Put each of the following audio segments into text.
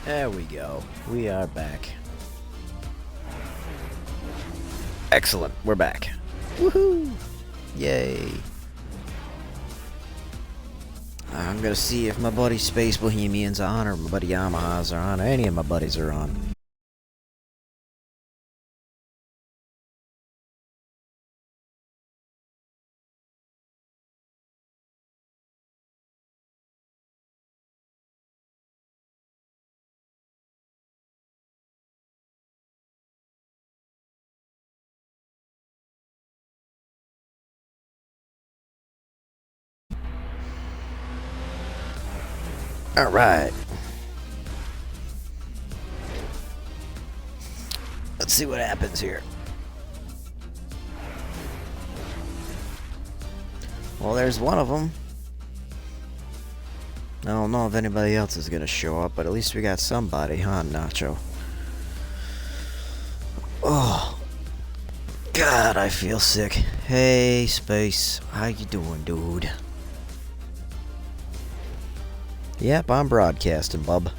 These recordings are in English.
There we go. We are back. Excellent. We're back. Woohoo! Yay. I'm gonna see if my buddy Space Bohemian's on, or my buddy Yamaha's are on, or any of my buddies are on. Alright. Let's see what happens here. Well, there's one of them. I don't know if anybody else is gonna show up, but at least we got somebody, huh, Nacho? Oh, God, I feel sick. Hey, Space, how you doing, dude? Yep, I'm broadcasting, bub.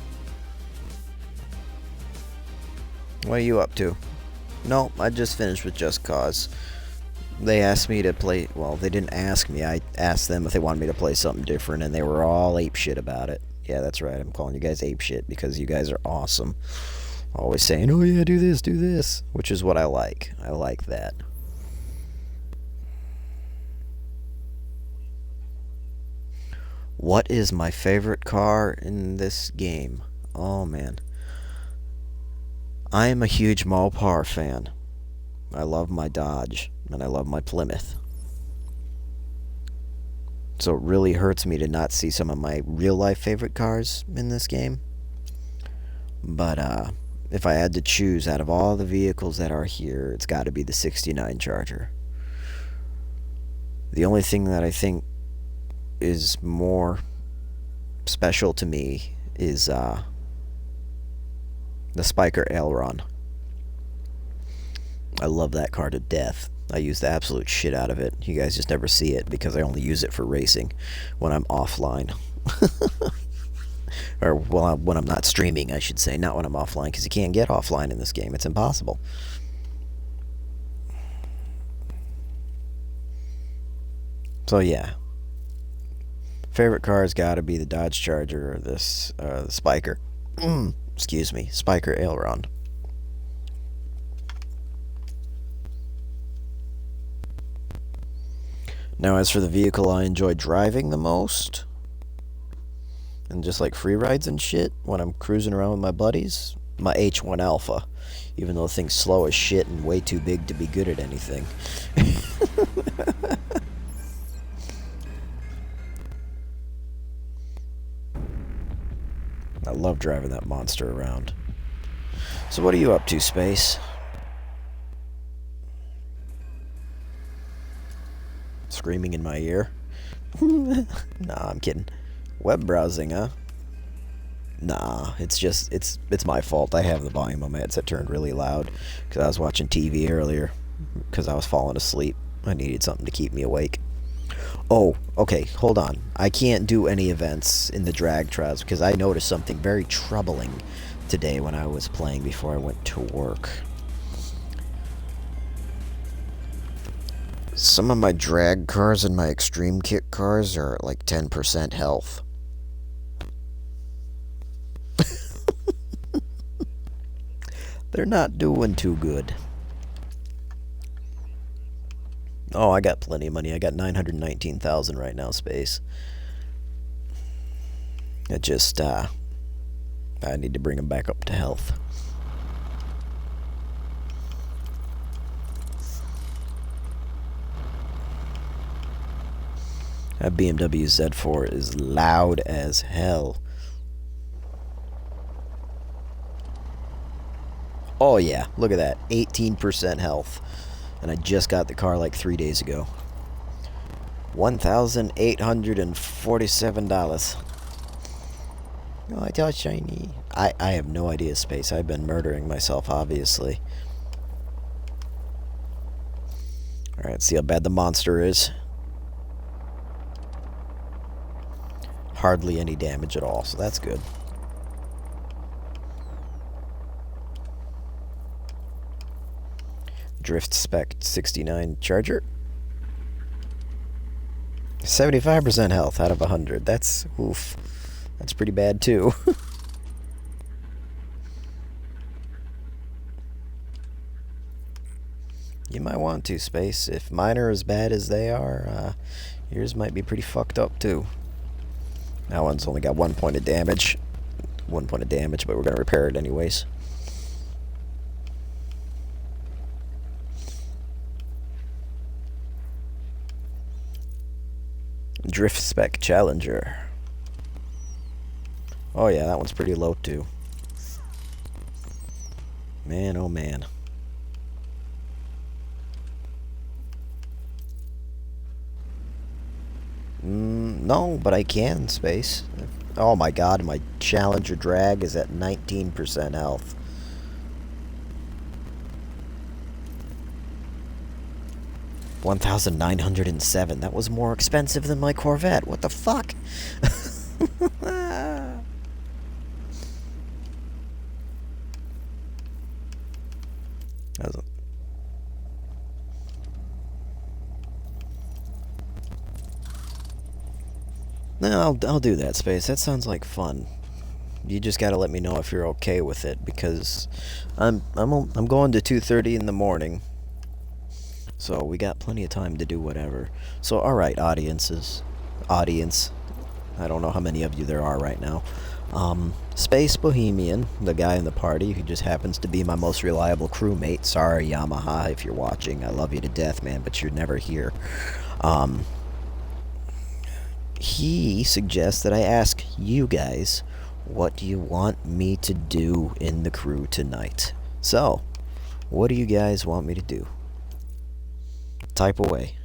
What are you up to? Nope, I just finished with Just Cause. They asked me to play, well, they didn't ask me, I asked them if they wanted me to play something different, and they were all apeshit about it. Yeah, that's right, I'm calling you guys apeshit because you guys are awesome. Always saying, oh yeah, do this, which is what I like. I like that. What is my favorite car in this game? Oh man. I am a huge Mopar fan. I love my Dodge, and I love my Plymouth. So it really hurts me to not see some of my real life favorite cars in this game. But if I had to choose out of all the vehicles that are here, it's got to be the 69 Charger. The only thing that I think is more special to me is the Spyker Aileron. I love that car to death. I use the absolute shit out of it. You guys just never see it because I only use it for racing when I'm offline. Or well, when I'm not streaming, I should say. Not when I'm offline, because you can't get offline in this game. It's impossible. So yeah. Favorite car's got to be the Dodge Charger or this the Spyker. Excuse me, Spyker Aileron. Now, as for the vehicle I enjoy driving the most, and just like free rides and shit, when I'm cruising around with my buddies, my H1 Alpha, even though the thing's slow as shit and way too big to be good at anything. I love driving that monster around. So what are you up to, Space? Screaming in my ear? Nah, I'm kidding. Web browsing, huh? Nah, it's my fault. I have the volume on my headset turned really loud because I was watching TV earlier because I was falling asleep. I needed something to keep me awake. Oh, okay, hold on. I can't do any events in the drag trials because I noticed something very troubling today when I was playing before I went to work. Some of my drag cars and my extreme kit cars are at like 10% health. They're not doing too good. Oh, I got plenty of money. I got 919,000 right now, Space. It just, I need to bring them back up to health. That BMW Z4 is loud as hell. Oh yeah, look at that. 18% health. And I just got the car like 3 days ago. $1,847. Oh, I thought shiny. I have no idea, Space. I've been murdering myself, obviously. Alright, see how bad the monster is. Hardly any damage at all, so that's good. Drift Spec 69 Charger. 75% health out of 100. That's, oof. That's pretty bad, too. You might want to, Space. If mine are as bad as they are, yours might be pretty fucked up, too. That one's only got 1 point of damage. 1 point of damage, but we're going to repair it anyways. Drift Spec Challenger. Oh yeah, that one's pretty low too. Man, oh man. No, but I can, Space. Oh my god, my Challenger drag is at 19% health. $1,907. That was more expensive than my Corvette. What the fuck? No, I'll do that, Space. That sounds like fun. You just gotta let me know if you're okay with it, because I'm going to 2:30 in the morning. So we got plenty of time to do whatever. So alright, audience. I don't know how many of you there are right now. Space Bohemian, the guy in the party who just happens to be my most reliable crewmate. Sorry, Yamaha, if you're watching. I love you to death, man, but you're never here. He suggests that I ask you guys, what do you want me to do in the crew tonight? So, what do you guys want me to do? Type away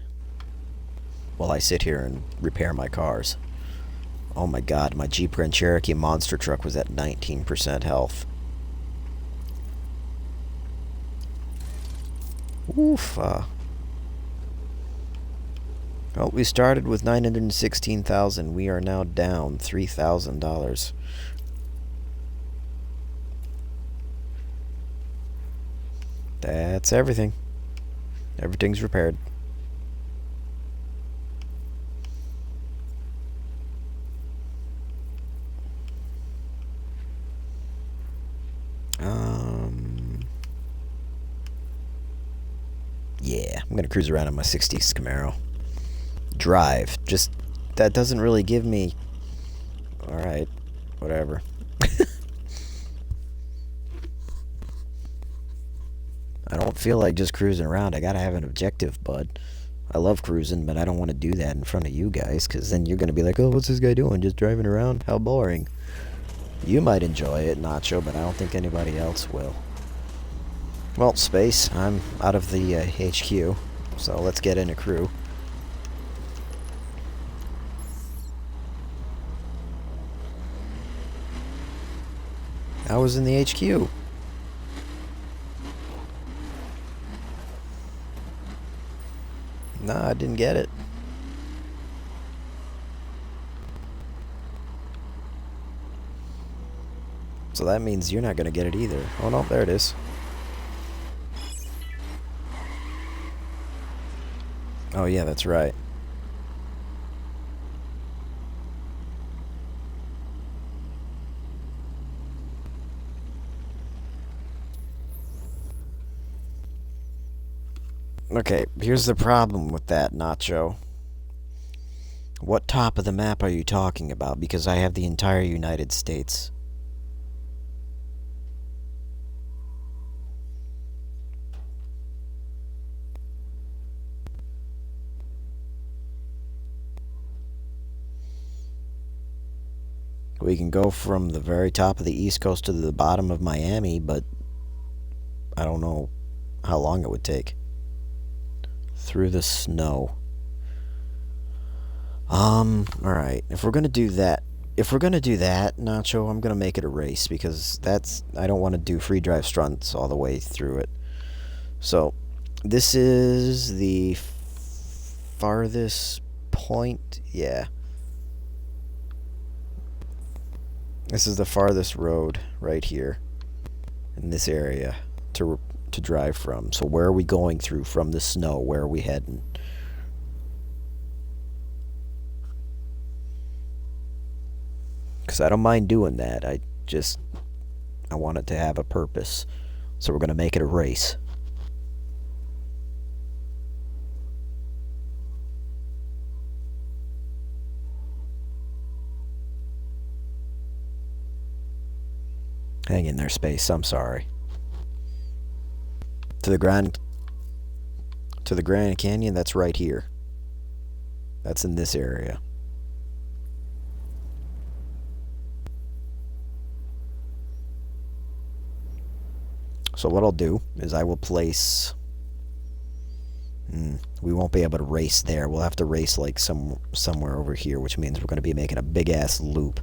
while I sit here and repair my cars. Oh my god, my Jeep Grand Cherokee monster truck was at 19% health. Oof. Well, we started with $916,000. We are now down $3,000. That's everything. Everything's repaired. Yeah, I'm gonna cruise around in my 60s Camaro. Drive. Just, that doesn't really give me... Alright, whatever. I don't feel like just cruising around. I gotta have an objective, bud. I love cruising, but I don't want to do that in front of you guys, because then you're gonna be like, oh, what's this guy doing? Just driving around? How boring. You might enjoy it, Nacho, but I don't think anybody else will. Well, Space, I'm out of the HQ, so let's get in a crew. I was in the HQ. No, I didn't get it. So that means you're not going to get it either. Oh no, there it is. Oh yeah, that's right. Okay, here's the problem with that, Nacho. What top of the map are you talking about? Because I have the entire United States. We can go from the very top of the East Coast to the bottom of Miami, but I don't know how long it would take. Through the snow. Alright. If we're gonna do that, Nacho, I'm gonna make it a race, because I don't want to do free drive stunts all the way through it. So, this is the farthest point, yeah. This is the farthest road right here in this area to to drive from. So where are we going through from the snow? Where are we heading? Because I don't mind doing that. I want it to have a purpose. So we're going to make it a race. Hang in there, Space. I'm sorry. To the Grand Canyon, that's right here. That's in this area. So what I'll do is I will place... we won't be able to race there. We'll have to race like somewhere over here, which means we're going to be making a big-ass loop.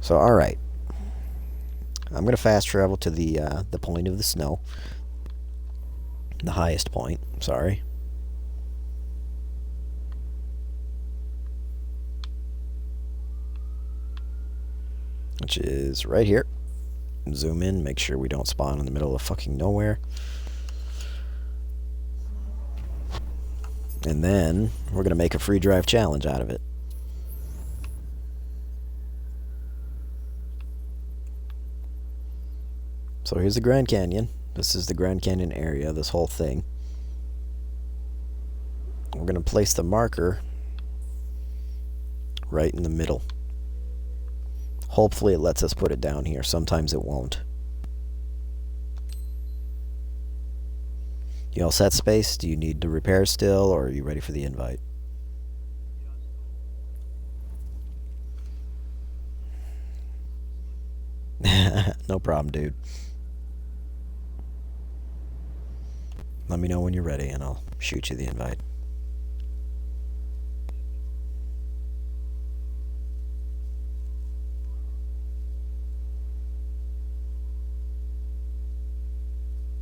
So, alright. I'm going to fast travel to the point of the snow. The highest point, sorry. Which is right here. Zoom in, make sure we don't spawn in the middle of fucking nowhere. And then we're going to make a free drive challenge out of it. So here's the Grand Canyon. This is the Grand Canyon area, this whole thing. We're going to place the marker right in the middle. Hopefully it lets us put it down here. Sometimes it won't. You all set, Space? Do you need to repair still, or are you ready for the invite? No problem, dude. Let me know when you're ready, and I'll shoot you the invite.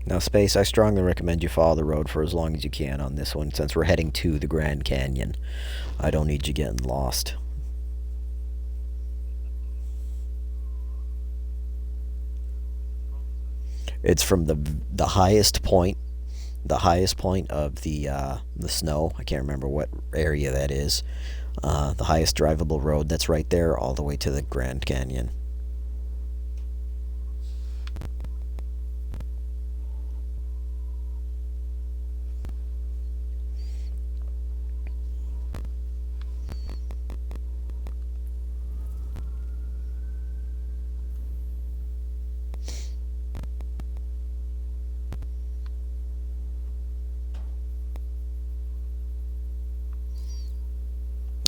Now, Space, I strongly recommend you follow the road for as long as you can on this one, since we're heading to the Grand Canyon. I don't need you getting lost. It's from the highest point, of the snow. I can't remember what area that is. The highest drivable road that's right there, all the way to the Grand Canyon.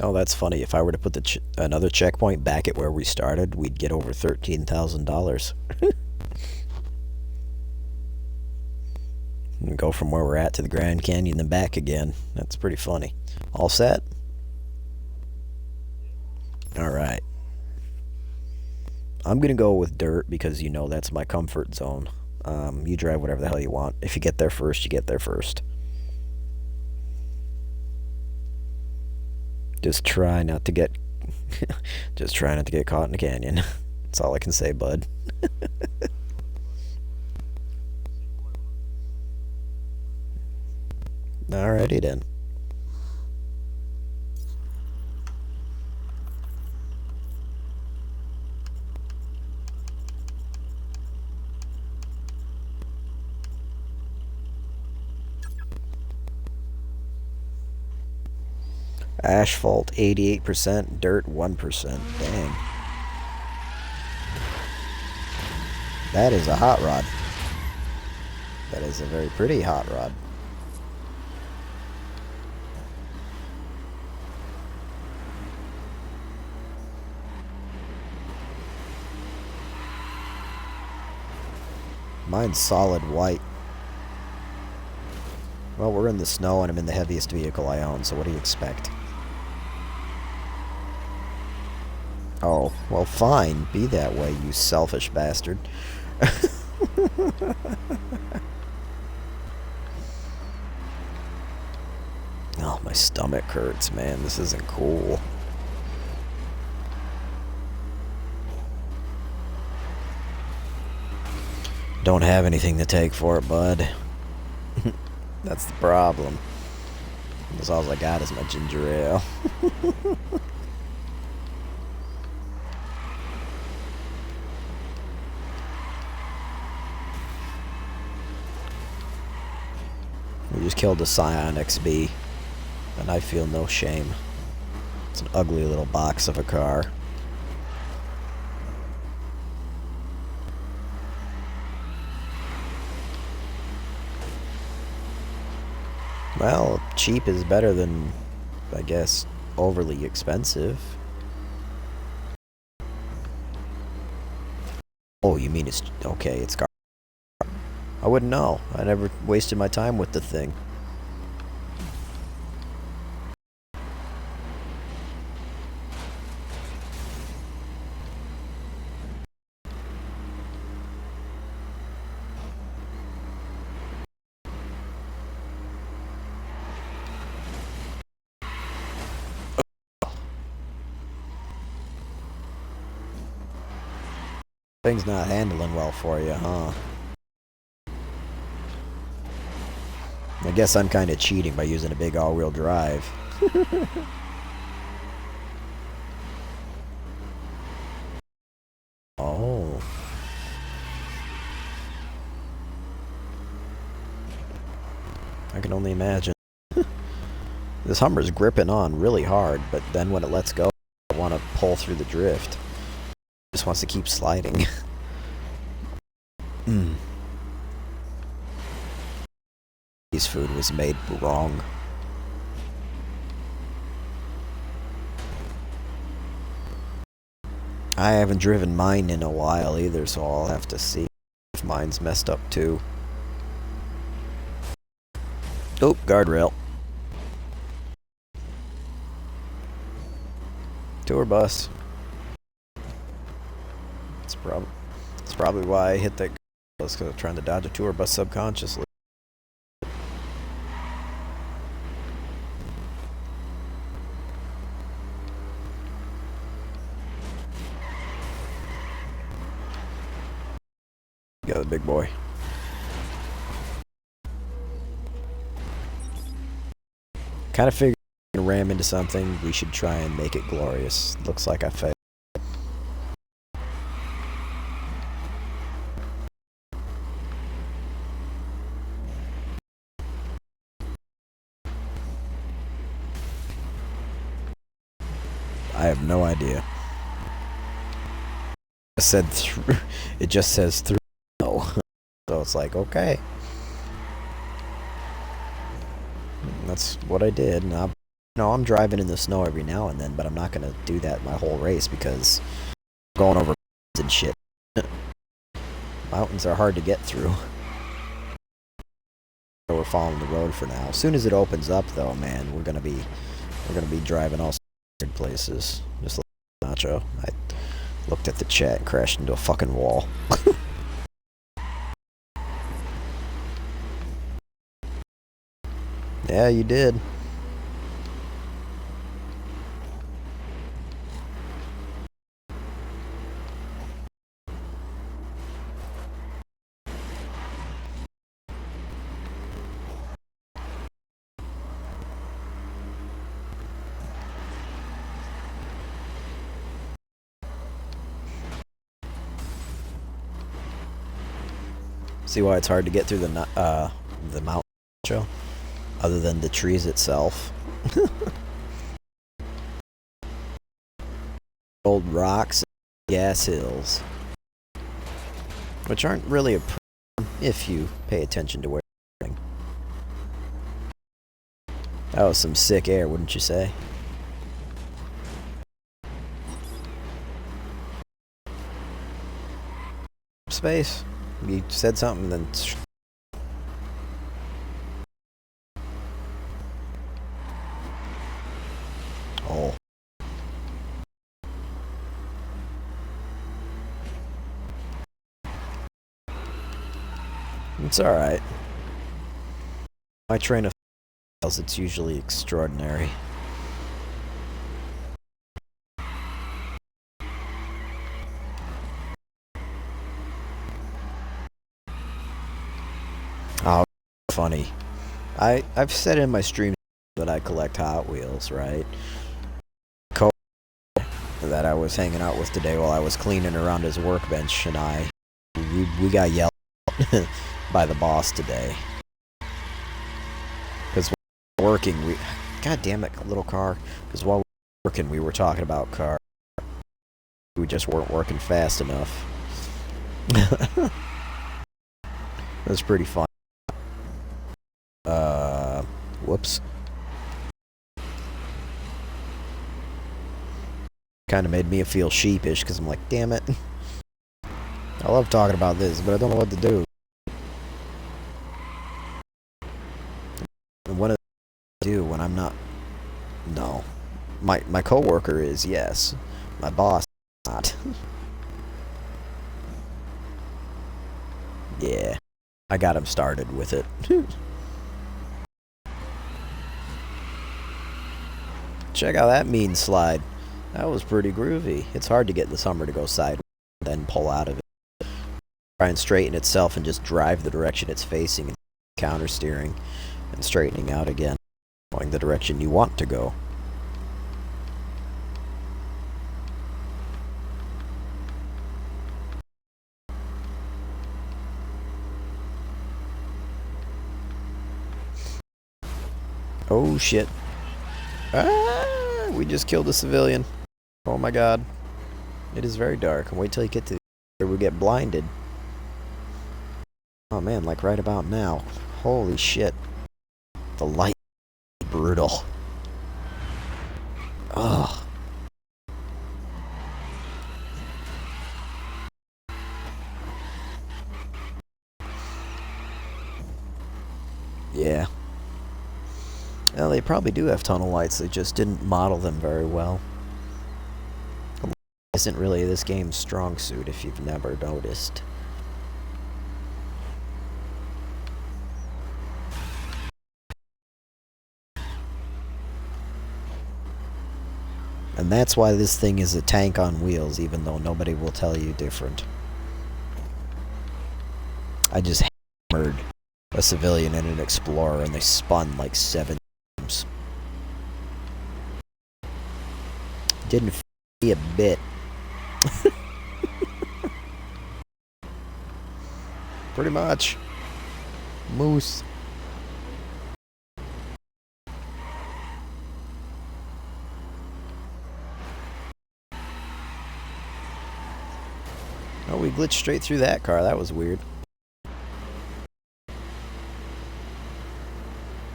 Oh, that's funny. If I were to put another checkpoint back at where we started, we'd get over $13,000. And go from where we're at to the Grand Canyon and back again. That's pretty funny. All set? Alright. I'm going to go with dirt because, you know, that's my comfort zone. You drive whatever the hell you want. If you get there first, you get there first. Just try not to get just try not to get caught in a canyon. That's all I can say, bud. Alrighty then. Asphalt 88%, dirt 1%. Dang. That is a hot rod. That is a very pretty hot rod. Mine's solid white. Well, we're in the snow and I'm in the heaviest vehicle I own, so what do you expect? Oh, well fine. Be that way, you selfish bastard. Oh, my stomach hurts, man. This isn't cool. Don't have anything to take for it, bud. That's the problem. That's all I got is my ginger ale. We just killed a Scion XB, and I feel no shame. It's an ugly little box of a car. Well, cheap is better than, I guess, overly expensive. Oh, you mean it's... okay, it's car... I wouldn't know. I never wasted my time with the thing. Thing's not handling well for you, huh? I guess I'm kind of cheating by using a big all-wheel drive. Oh. I can only imagine. This Hummer's gripping on really hard, but then when it lets go, I want to pull through the drift. It just wants to keep sliding. This food was made wrong. I haven't driven mine in a while either, so I'll have to see if mine's messed up too. Oh, guardrail. Tour bus. It's probably why I hit that bus, because I'm trying to dodge a tour bus subconsciously. Got the big boy. Kind of figured to ram into something, we should try and make it glorious. Looks like I failed. I have no idea. I said through. It just says through. No. So it's like, okay. That's what I did. And I'm driving in the snow every now and then, but I'm not going to do that my whole race because I'm going over and shit. Mountains are hard to get through. So we're following the road for now. As soon as it opens up, though, man, we're gonna be driving all places. Just like Nacho. I looked at the chat and crashed into a fucking wall. Yeah, you did. See why it's hard to get through the mountain, Nacho? Other than the trees itself. Old rocks and gas hills. Which aren't really a problem if you pay attention to where you're going. That was some sick air, wouldn't you say? Space. You said something, then... Oh. It's alright. My train of thought, it's usually extraordinary. funny. I've said in my stream that I collect Hot Wheels, right? Co that I was hanging out with today while I was cleaning around his workbench, and we got yelled at by the boss today. Because while working, God damn it, little car. Because while we were working, we were talking about car. We just weren't working fast enough. That's pretty fun. Whoops. Kind of made me feel sheepish because I'm like, damn it. I love talking about this, but I don't know what to do. And what do I do when I'm not? No. My coworker is, yes. My boss is not. Yeah. I got him started with it. Check out that mean slide. That was pretty groovy. It's hard to get the Hummer to go sideways and then pull out of it. Try and straighten itself and just drive the direction it's facing and counter steering and straightening out again, going the direction you want to go. Oh shit. Ah, we just killed a civilian. Oh my god. It is very dark. Wait till you get to where we get blinded. Oh man, like right about now. Holy shit. The light is brutal. Ugh. Yeah. Well, they probably do have tunnel lights, they just didn't model them very well. Isn't really this game's strong suit if you've never noticed. And that's why this thing is a tank on wheels, even though nobody will tell you different. I just hammered a civilian and an explorer, and they spun like 7 times. Didn't f me a bit. Pretty much. Moose. Oh, we glitched straight through that car. That was weird.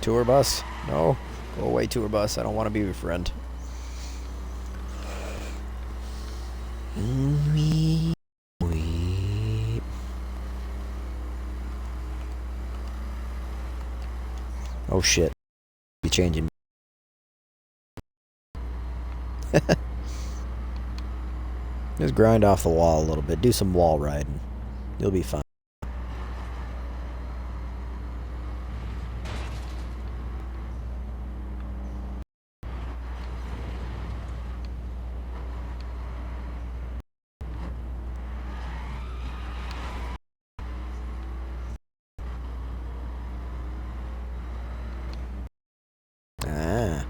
Tour bus? No. Go away, tour bus. I don't want to be your friend. Oh shit. Be changing. Just grind off the wall a little bit. Do some wall riding. You'll be fine. Ah.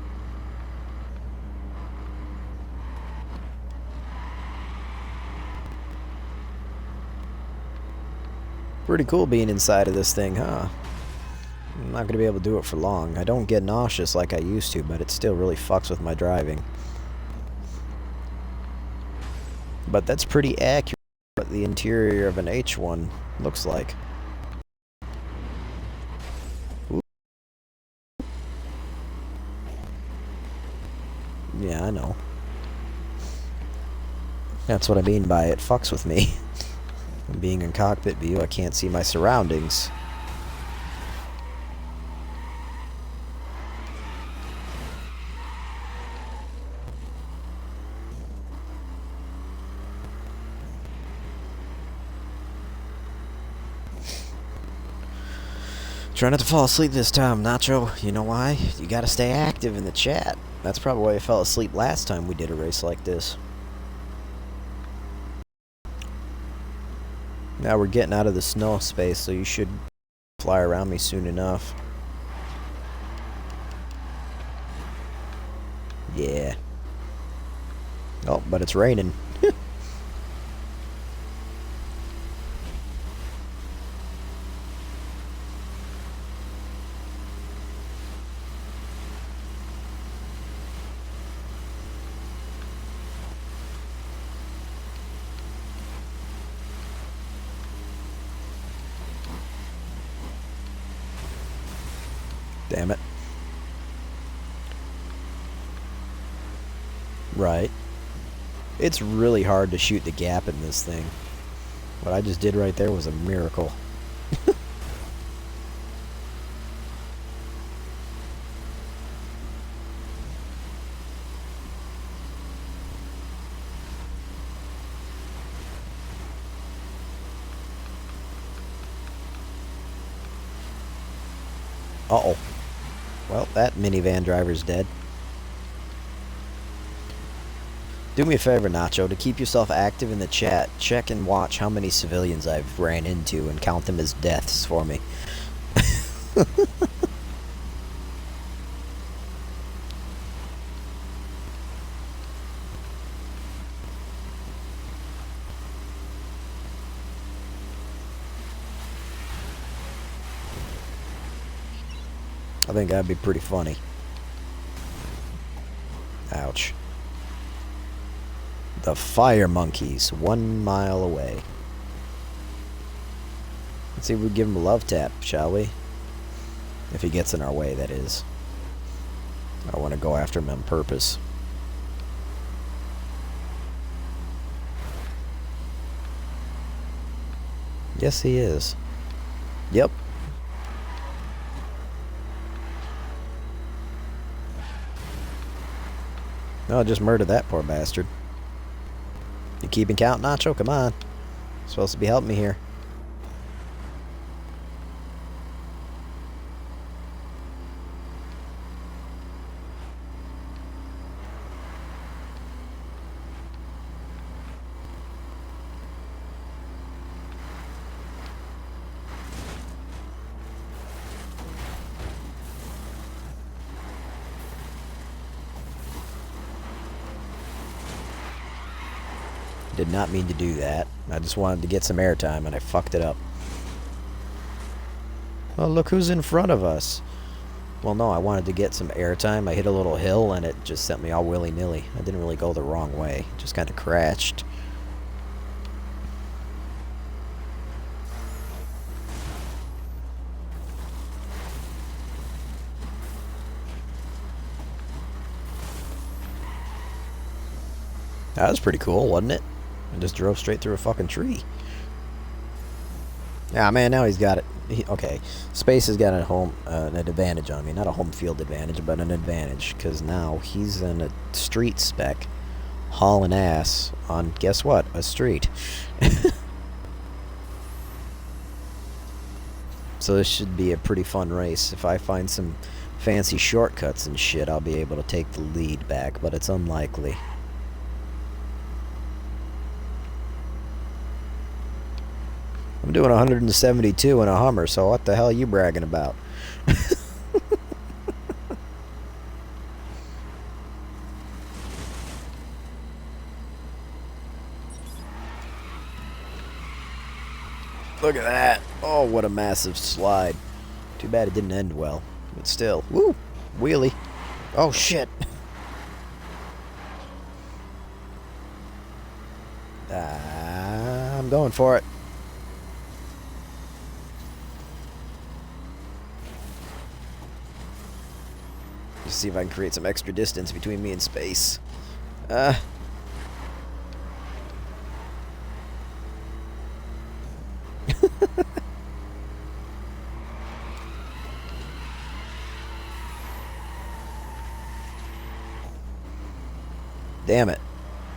Pretty cool being inside of this thing, huh? I'm not going to be able to do it for long. I don't get nauseous like I used to, but it still really fucks with my driving. But that's pretty accurate what the interior of an H1 looks like. Ooh. Yeah, I know. That's what I mean by it fucks with me. Being in cockpit view, I can't see my surroundings. Try not to fall asleep this time, Nacho. You know why? You gotta stay active in the chat. That's probably why I fell asleep last time we did a race like this. Now we're getting out of the snow space, so you should fly around me soon enough. Yeah. Oh, but it's raining. Damn it. Right. It's really hard to shoot the gap in this thing. What I just did right there was a miracle. Uh-oh. Well, that minivan driver's dead. Do me a favor, Nacho, to keep yourself active in the chat. Check and watch how many civilians I've ran into and count them as deaths for me. I think that'd be pretty funny. Ouch. The fire monkeys, 1 mile away. Let's see if we give him a love tap, shall we? If he gets in our way, that is. I want to go after him on purpose. Yes, he is. Yep. No, just murder that poor bastard. You keeping count, Nacho? Come on. You're supposed to be helping me here. Did not mean to do that. I just wanted to get some airtime and I fucked it up. Oh, look who's in front of us. Well, no, I wanted to get some airtime. I hit a little hill and it just sent me all willy-nilly. I didn't really go the wrong way. Just kind of crashed. That was pretty cool, wasn't it? I just drove straight through a fucking tree. Ah, man, now he's got it. Okay, Space has got an advantage on me. Not a home field advantage, but an advantage. Because now he's in a street spec. Hauling ass on, guess what? A street. So this should be a pretty fun race. If I find some fancy shortcuts and shit, I'll be able to take the lead back. But it's unlikely. I'm doing 172 in a Hummer, so what the hell are you bragging about? Look at that. Oh, what a massive slide. Too bad it didn't end well. But still. Woo! Wheelie. Oh, shit. I'm going for it. Just see if I can create some extra distance between me and Space. Damn it.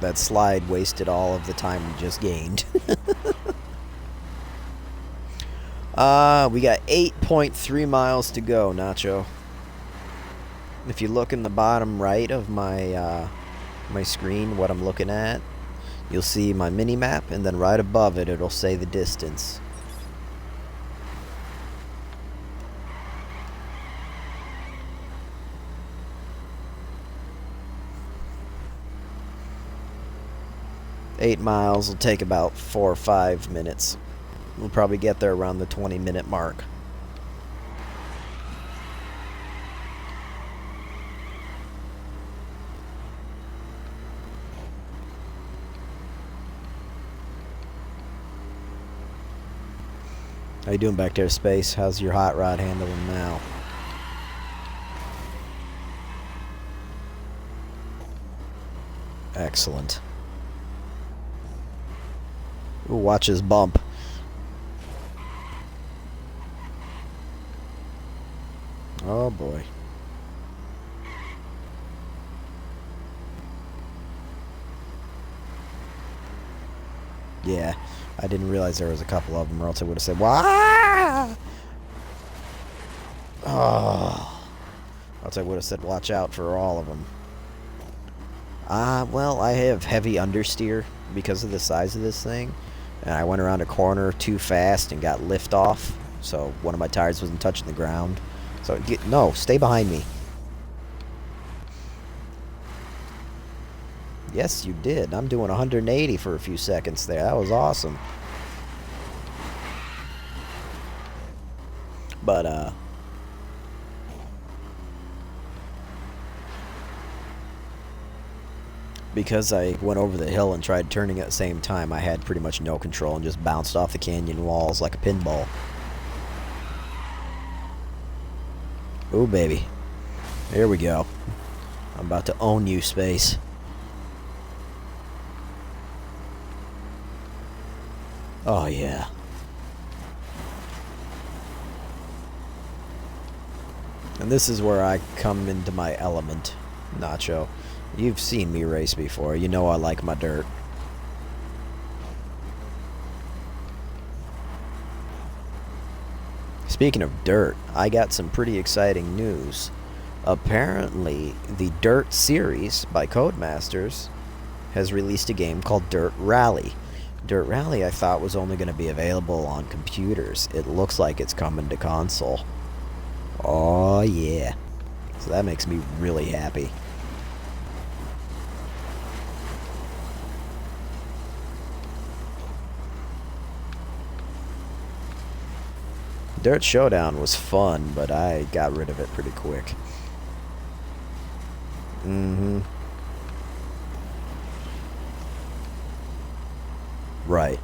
That slide wasted all of the time we just gained. We got 8.3 miles to go, Nacho. If you look in the bottom right of my my screen, what I'm looking at, you'll see my mini-map, and then right above it, it'll say the distance. 8 miles will take about 4 or 5 minutes. We'll probably get there around the 20-minute mark. How you doing back there, Space? How's your hot rod handling now? Excellent. Ooh, watch his bump. Oh boy. Yeah, I didn't realize there was a couple of them, or else I would have said, "Wah!" Oh, or else I would have said, "Watch out for all of them." Well, I have heavy understeer because of the size of this thing, and I went around a corner too fast and got lift off, so one of my tires wasn't touching the ground. So, no, stay behind me. Yes, you did. I'm doing 180 for a few seconds there. That was awesome. But, because I went over the hill and tried turning at the same time, I had pretty much no control and just bounced off the canyon walls like a pinball. Ooh, baby. Here we go. I'm about to own you, Space. Oh, yeah. And this is where I come into my element, Nacho. You've seen me race before. You know I like my dirt. Speaking of dirt, I got some pretty exciting news. Apparently, the Dirt series by Codemasters has released a game called Dirt Rally. Dirt Rally I thought was only going to be available on computers. It looks like it's coming to console. Oh yeah. So that makes me really happy. Dirt Showdown was fun, but I got rid of it pretty quick. Right.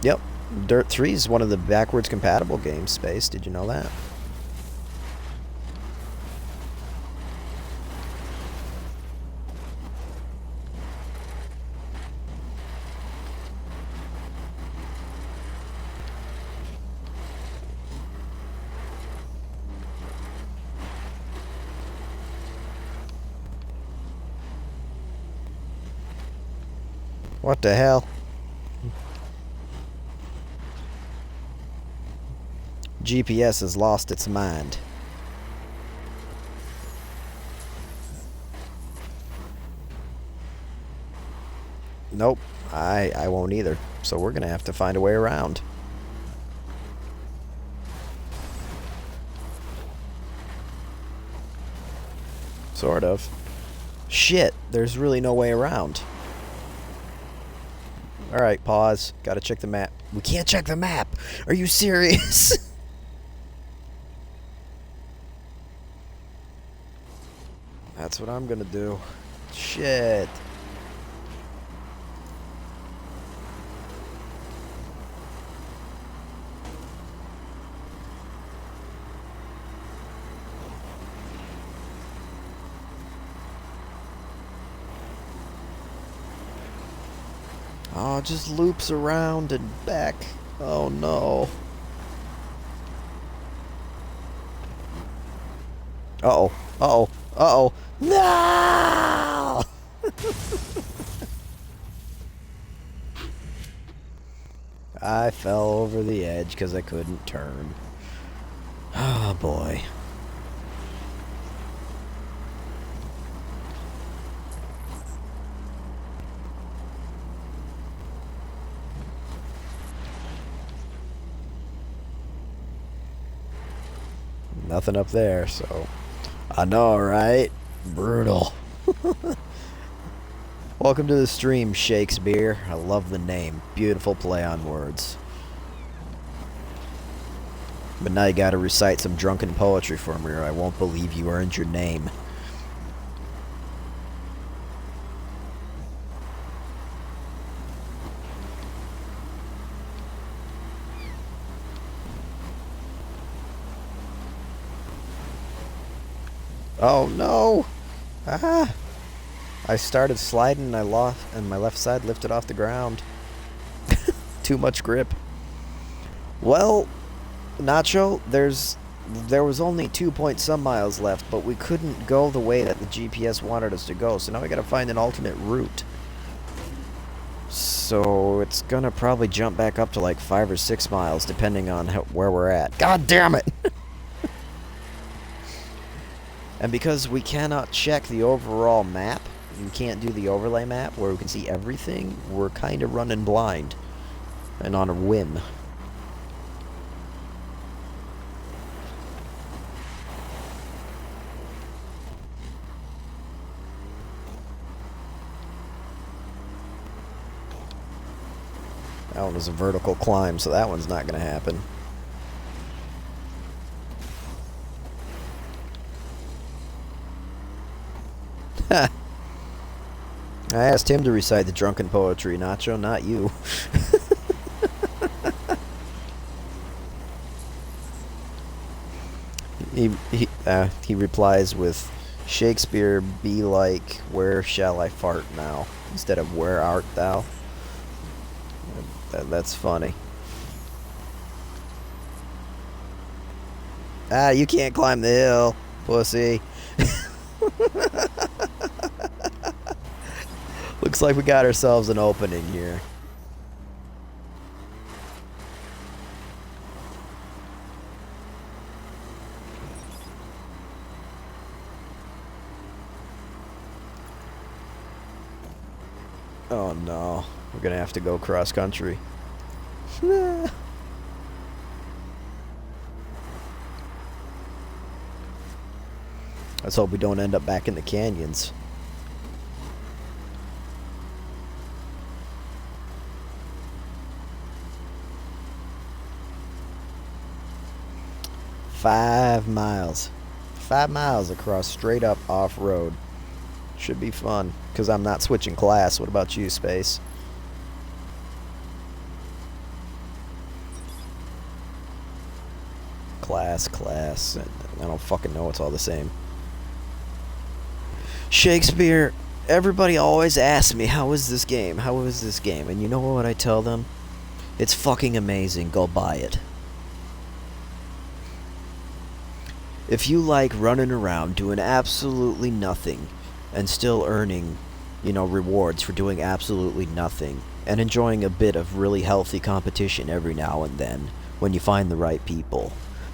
Yep. Dirt 3 is one of the backwards compatible games, Space. Did you know that? What the hell? GPS has lost its mind. Nope, I won't either. So we're gonna have to find a way around. Sort of. Shit, there's really no way around. Alright, pause. Gotta check the map. We can't check the map! Are you serious? That's what I'm gonna do. Shit. Oh, it just loops around and back. Oh no. Uh-oh. Uh-oh. Uh-oh. No! I fell over the edge because I couldn't turn. Oh boy. Nothing up there, so... I know, right? Brutal. Welcome to the stream, Shakespeare. I love the name. Beautiful play on words. But now you gotta recite some drunken poetry for me, or I won't believe you earned your name. Oh no! Ah! I started sliding and I lost, and my left side lifted off the ground. Too much grip. Well, Nacho, there was only 2 point some miles left, but we couldn't go the way that the GPS wanted us to go, so now we gotta find an alternate route. So it's gonna probably jump back up to like 5 or 6 miles, depending on where we're at. God damn it! And because we cannot check the overall map, you can't do the overlay map where we can see everything, we're kind of running blind and on a whim. That one was a vertical climb, so that one's not going to happen. Ha! I asked him to recite the drunken poetry, Nacho, not you. He replies with, Shakespeare be like, where shall I fart now? Instead of, where art thou? That's funny. Ah, you can't climb the hill, pussy. Looks like we got ourselves an opening here. Oh no, we're gonna have to go cross country. Let's hope we don't end up back in the canyons. Five miles across straight up off-road. Should be fun, because I'm not switching class. What about you, Space? Class. I don't fucking know. It's all the same. Shakespeare, everybody always asks me, how is this game? How is this game? And you know what I tell them? It's fucking amazing. Go buy it. If you like running around doing absolutely nothing and still earning, rewards for doing absolutely nothing and enjoying a bit of really healthy competition every now and then when you find the right people,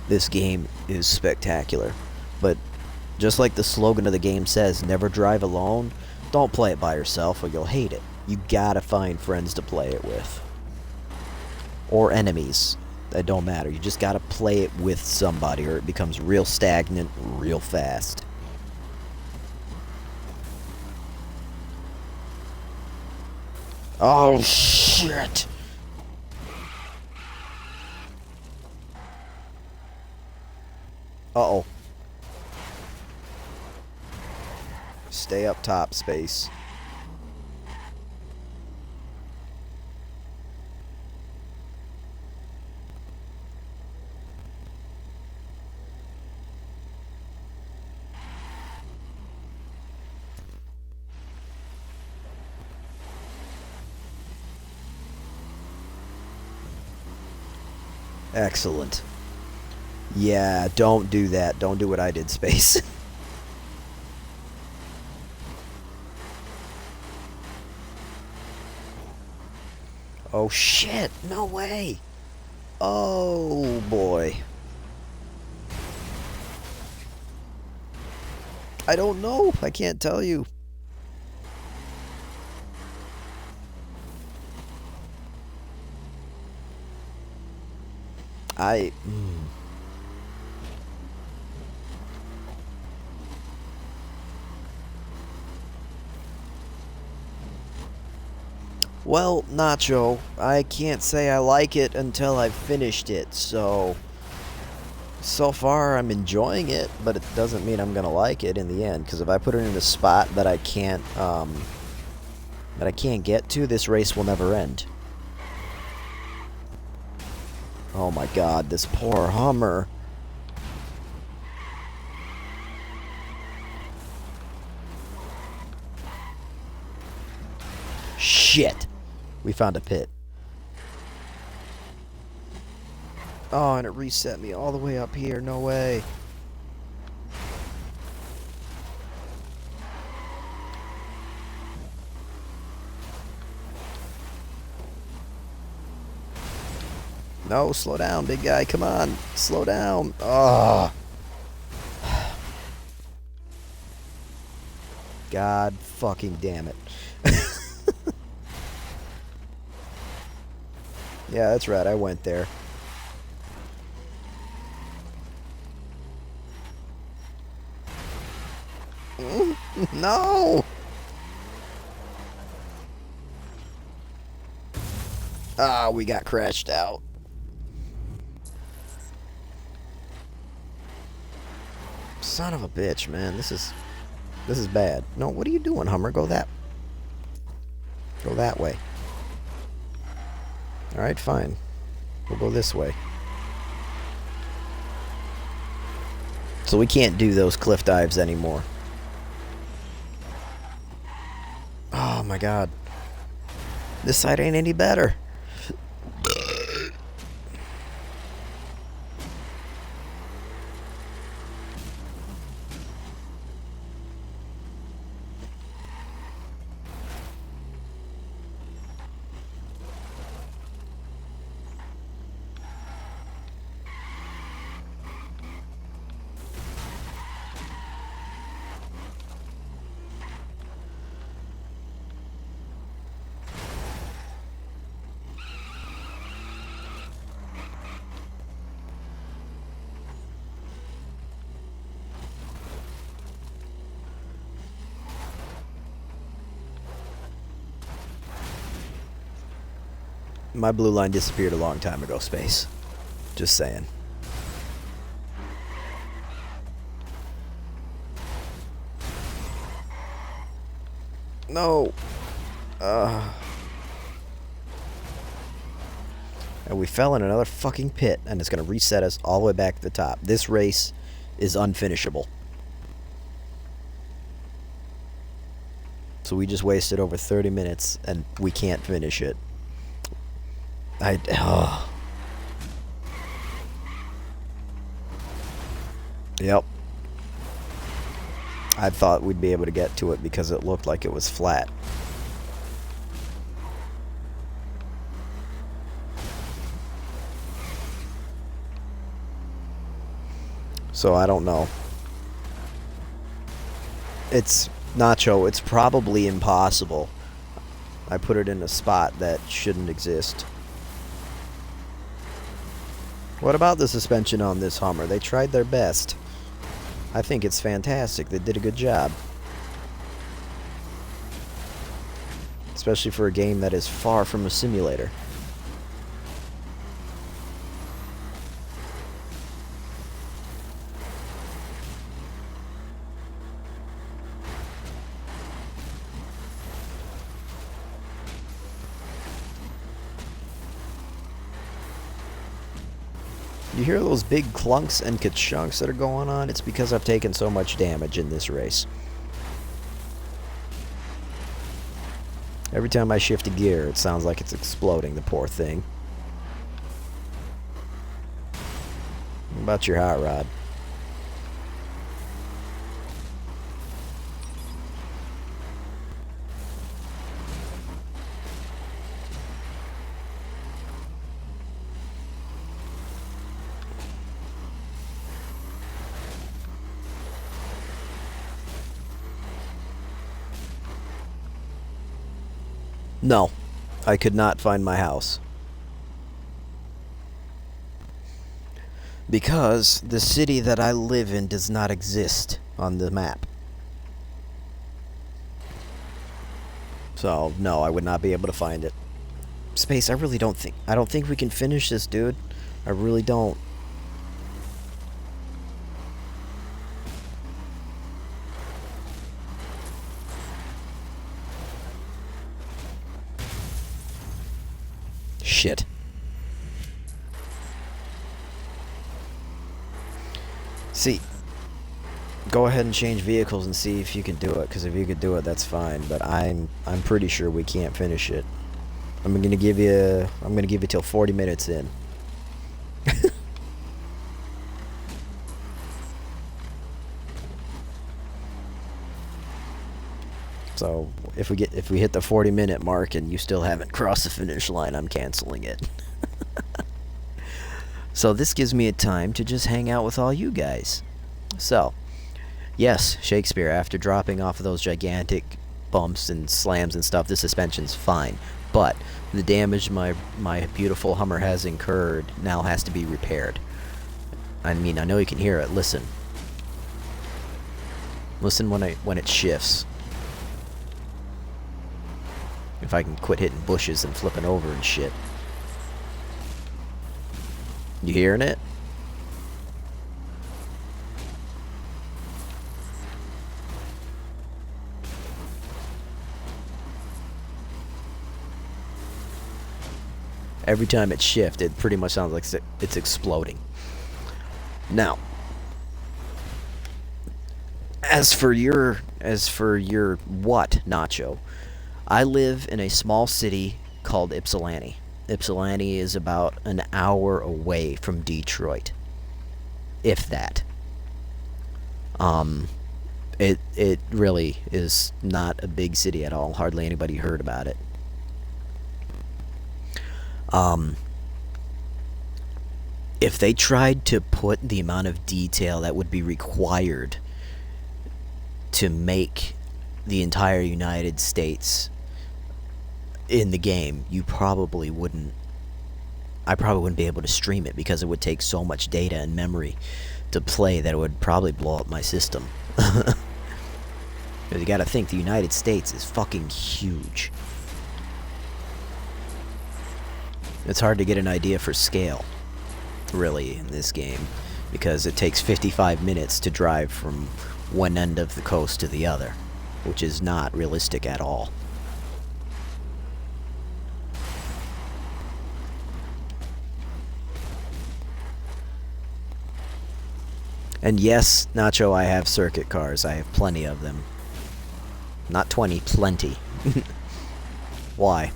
this game is spectacular. But just like the slogan of the game says, never drive alone, don't play it by yourself or you'll hate it. You gotta find friends to play it with. Or enemies. That don't matter. You just gotta play it with somebody or it becomes real stagnant real fast. Oh shit! Uh-oh. Stay up top, Space. Excellent. Yeah, don't do that. Don't do what I did, Space. Oh shit, no way. Oh boy. I don't know. I can't tell you. Well, Nacho, I can't say I like it until I've finished it, so far I'm enjoying it, but it doesn't mean I'm gonna like it in the end, because if I put it in a spot that I can't get to, this race will never end. Oh my god, this poor Hummer. Shit! We found a pit. Oh, and it reset me all the way up here. No way. No, slow down, big guy. Come on. Slow down. Oh. God fucking damn it. Yeah, that's right. I went there. No! Ah, we got crashed out. Son of a bitch, man. This is bad. No, what are you doing, Hummer? Go that way. Alright, fine. We'll go this way. So we can't do those cliff dives anymore. Oh my god. This side ain't any better. My blue line disappeared a long time ago, Space. Just saying. No. And we fell in another fucking pit, and it's going to reset us all the way back to the top. This race is unfinishable. So we just wasted over 30 minutes, and we can't finish it. Yep. I thought we'd be able to get to it because it looked like it was flat. So I don't know. It's Nacho, it's probably impossible. I put it in a spot that shouldn't exist. What about the suspension on this Hummer? They tried their best. I think it's fantastic. They did a good job. Especially for a game that is far from a simulator. You hear those big clunks and ka-chunks that are going on? It's because I've taken so much damage in this race. Every time I shift a gear, it sounds like it's exploding, the poor thing. What about your hot rod? No, I could not find my house. Because the city that I live in does not exist on the map. So, no, I would not be able to find it. Space, I don't think we can finish this, dude. I really don't. Shit. See, go ahead and change vehicles and see if you can do it, because if you could do it, that's fine, but I'm pretty sure we can't finish it. I'm gonna give you till 40 minutes in. So if we hit the 40-minute mark and you still haven't crossed the finish line, I'm canceling it. So this gives me a time to just hang out with all you guys. So, yes, Shakespeare, after dropping off of those gigantic bumps and slams and stuff, the suspension's fine. But the damage my beautiful Hummer has incurred now has to be repaired. I mean, I know you can hear it. Listen. Listen when it shifts. If I can quit hitting bushes and flipping over and shit. You hearing it? Every time it shifts, it pretty much sounds like it's exploding. Now, as for your what, Nacho? I live in a small city called Ypsilanti. Ypsilanti is about an hour away from Detroit, if that. It really is not a big city at all. Hardly anybody heard about it. If they tried to put the amount of detail that would be required to make the entire United States in the game, I probably wouldn't be able to stream it, because it would take so much data and memory to play that it would probably blow up my system. Because you gotta think, the United States is fucking huge. It's hard to get an idea for scale, really, in this game, because it takes 55 minutes to drive from one end of the coast to the other, which is not realistic at all. And yes, Nacho, I have circuit cars. I have plenty of them. Not 20, plenty. Why?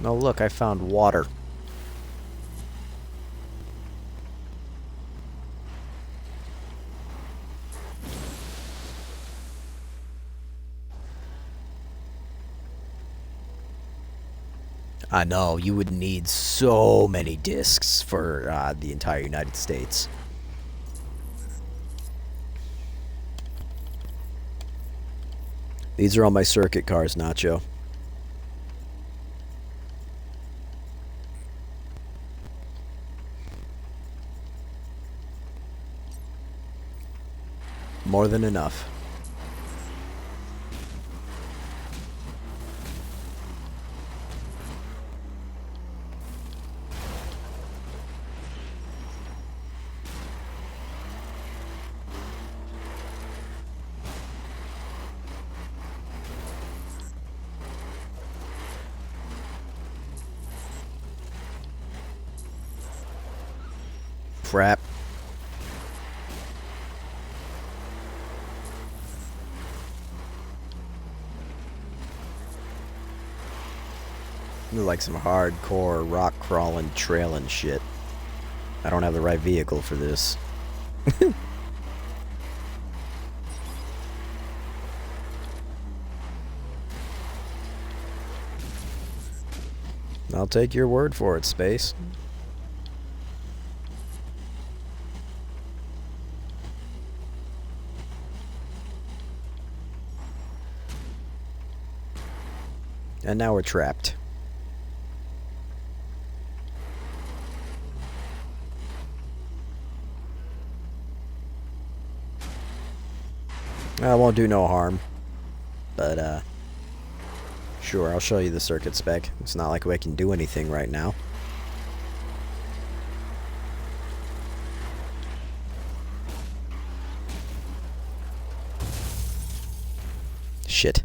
Oh, look, I found water. I know, you would need so many discs for the entire United States. These are all my circuit cars, Nacho. More than enough. Crap. This is like some hardcore rock crawling, trailing shit. I don't have the right vehicle for this. I'll take your word for it, Space. And now we're trapped. I won't do no harm. But, sure, I'll show you the circuit spec. It's not like we can do anything right now. Shit.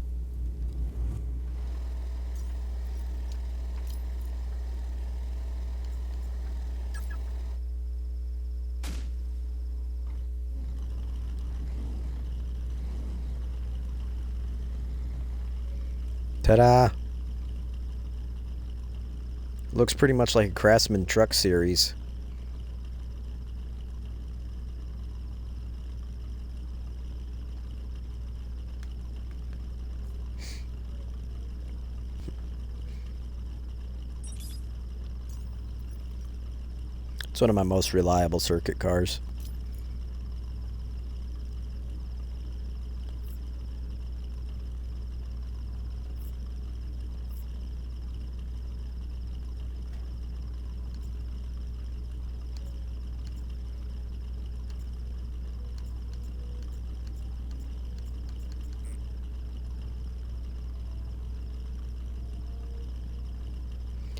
Ta-da! Looks pretty much like a Craftsman truck series. It's one of my most reliable circuit cars.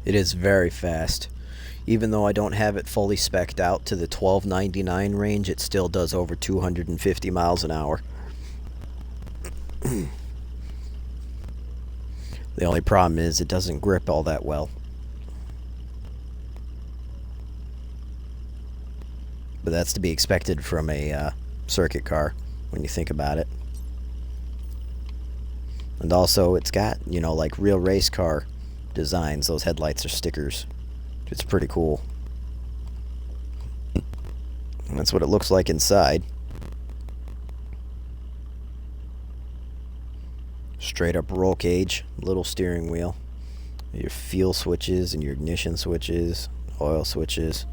It is very fast. Even though I don't have it fully spec'd out to the 1299 range, it still does over 250 miles an hour. The only problem is it doesn't grip all that well. But that's to be expected from a circuit car when you think about it. And also it's got, you know, like real race car designs. Those headlights are stickers. It's pretty cool. And that's what it looks like inside. Straight up roll cage, little steering wheel. Your fuel switches and your ignition switches, oil switches.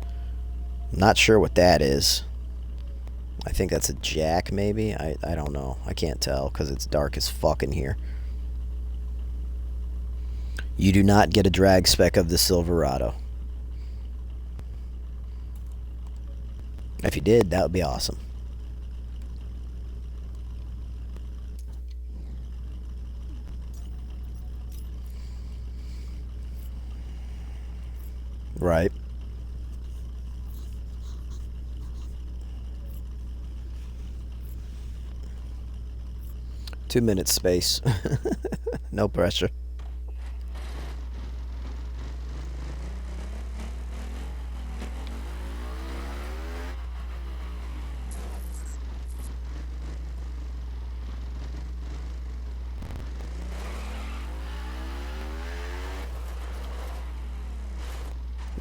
I'm not sure what that is. I think that's a jack maybe. I don't know. I can't tell because it's dark as fuck in here. You do not get a drag spec of the Silverado. If you did, that would be awesome. Right. Two-minute space. No pressure.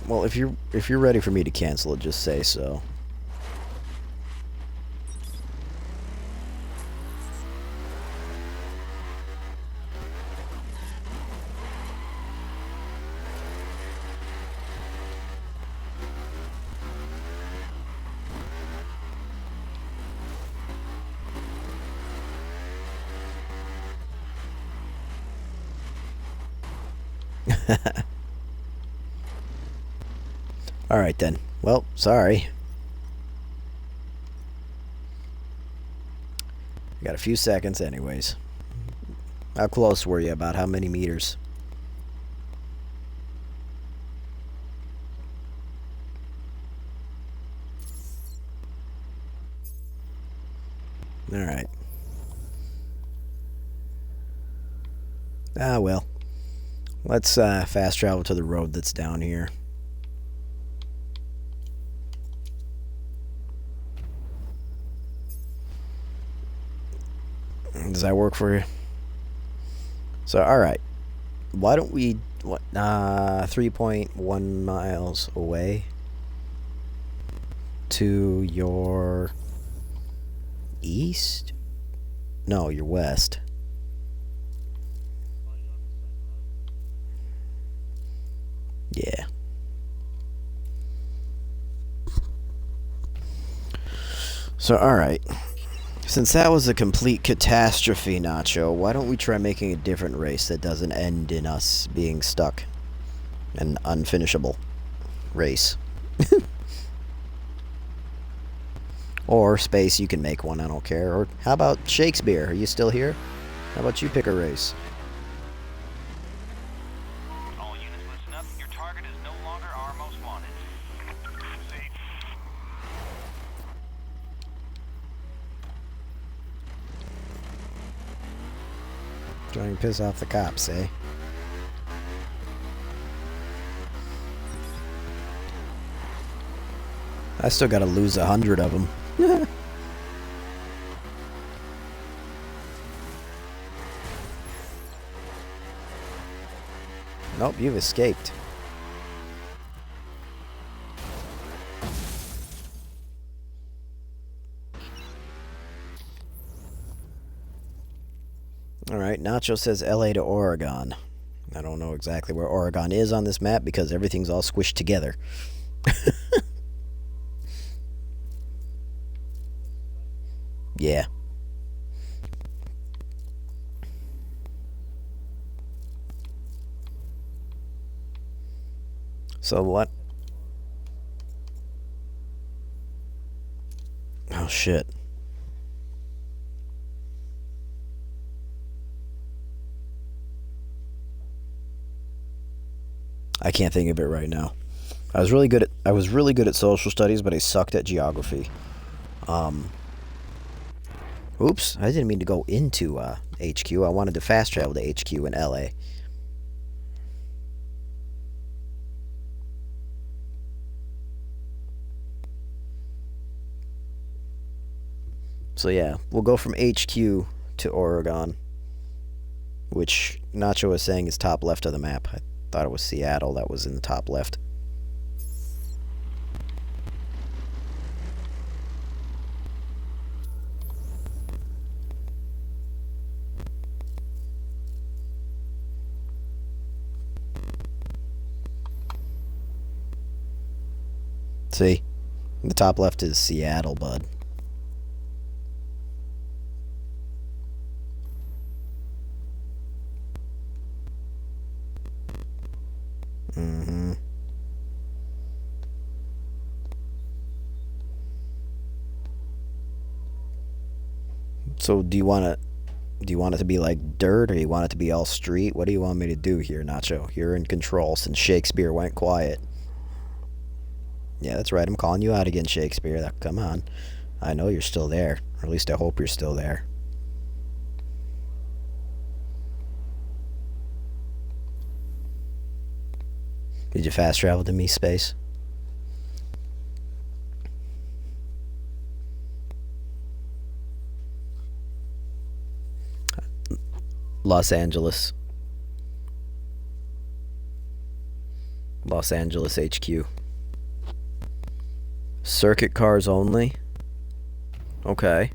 Well, if you're ready for me to cancel it, just say so. Alright then. Well, sorry. I got a few seconds anyways. How close were you? About how many meters? Alright. Ah, well. Let's fast travel to the road that's down here. Does that work for you? So, alright. Why don't we... 3.1 miles away to your east? No, your west. Yeah. So, alright. Since that was a complete catastrophe, Nacho, why don't we try making a different race that doesn't end in us being stuck? An unfinishable race. Or Space, you can make one, I don't care. Or how about Shakespeare? Are you still here? How about you pick a race? All units listen up. Your target is no longer our most wanted. See? Trying to piss off the cops, eh? I still gotta lose 100 of them. Nope, you've escaped. Alright, Nacho says LA to Oregon. I don't know exactly where Oregon is on this map because everything's all squished together. Yeah. So what? Oh shit. I can't think of it right now. I was really good at social studies, but I sucked at geography. Oops, I didn't mean to go into HQ. I wanted to fast travel to HQ in LA. So yeah, we'll go from HQ to Oregon, which Nacho was saying is top left of the map. I thought it was Seattle that was in the top left. See? The top left is Seattle, bud. Mm-hmm. So do you want it to be like dirt, or you want it to be all street? What do you want me to do here, Nacho? You're in control since Shakespeare went quiet. Yeah, that's right. I'm calling you out again, Shakespeare. Come on. I know you're still there. Or at least I hope you're still there. Did you fast travel to me, Space? Los Angeles. Los Angeles HQ. Circuit cars only? Okay.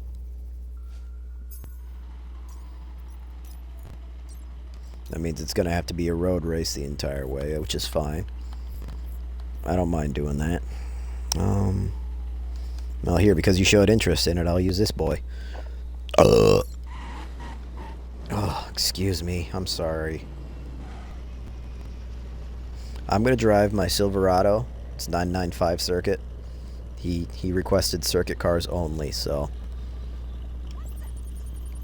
That means it's gonna have to be a road race the entire way, which is fine. I don't mind doing that. Well, here, because you showed interest in it, I'll use this boy. Oh, excuse me. I'm sorry. I'm gonna drive my Silverado. It's 995 circuit. He requested circuit cars only, so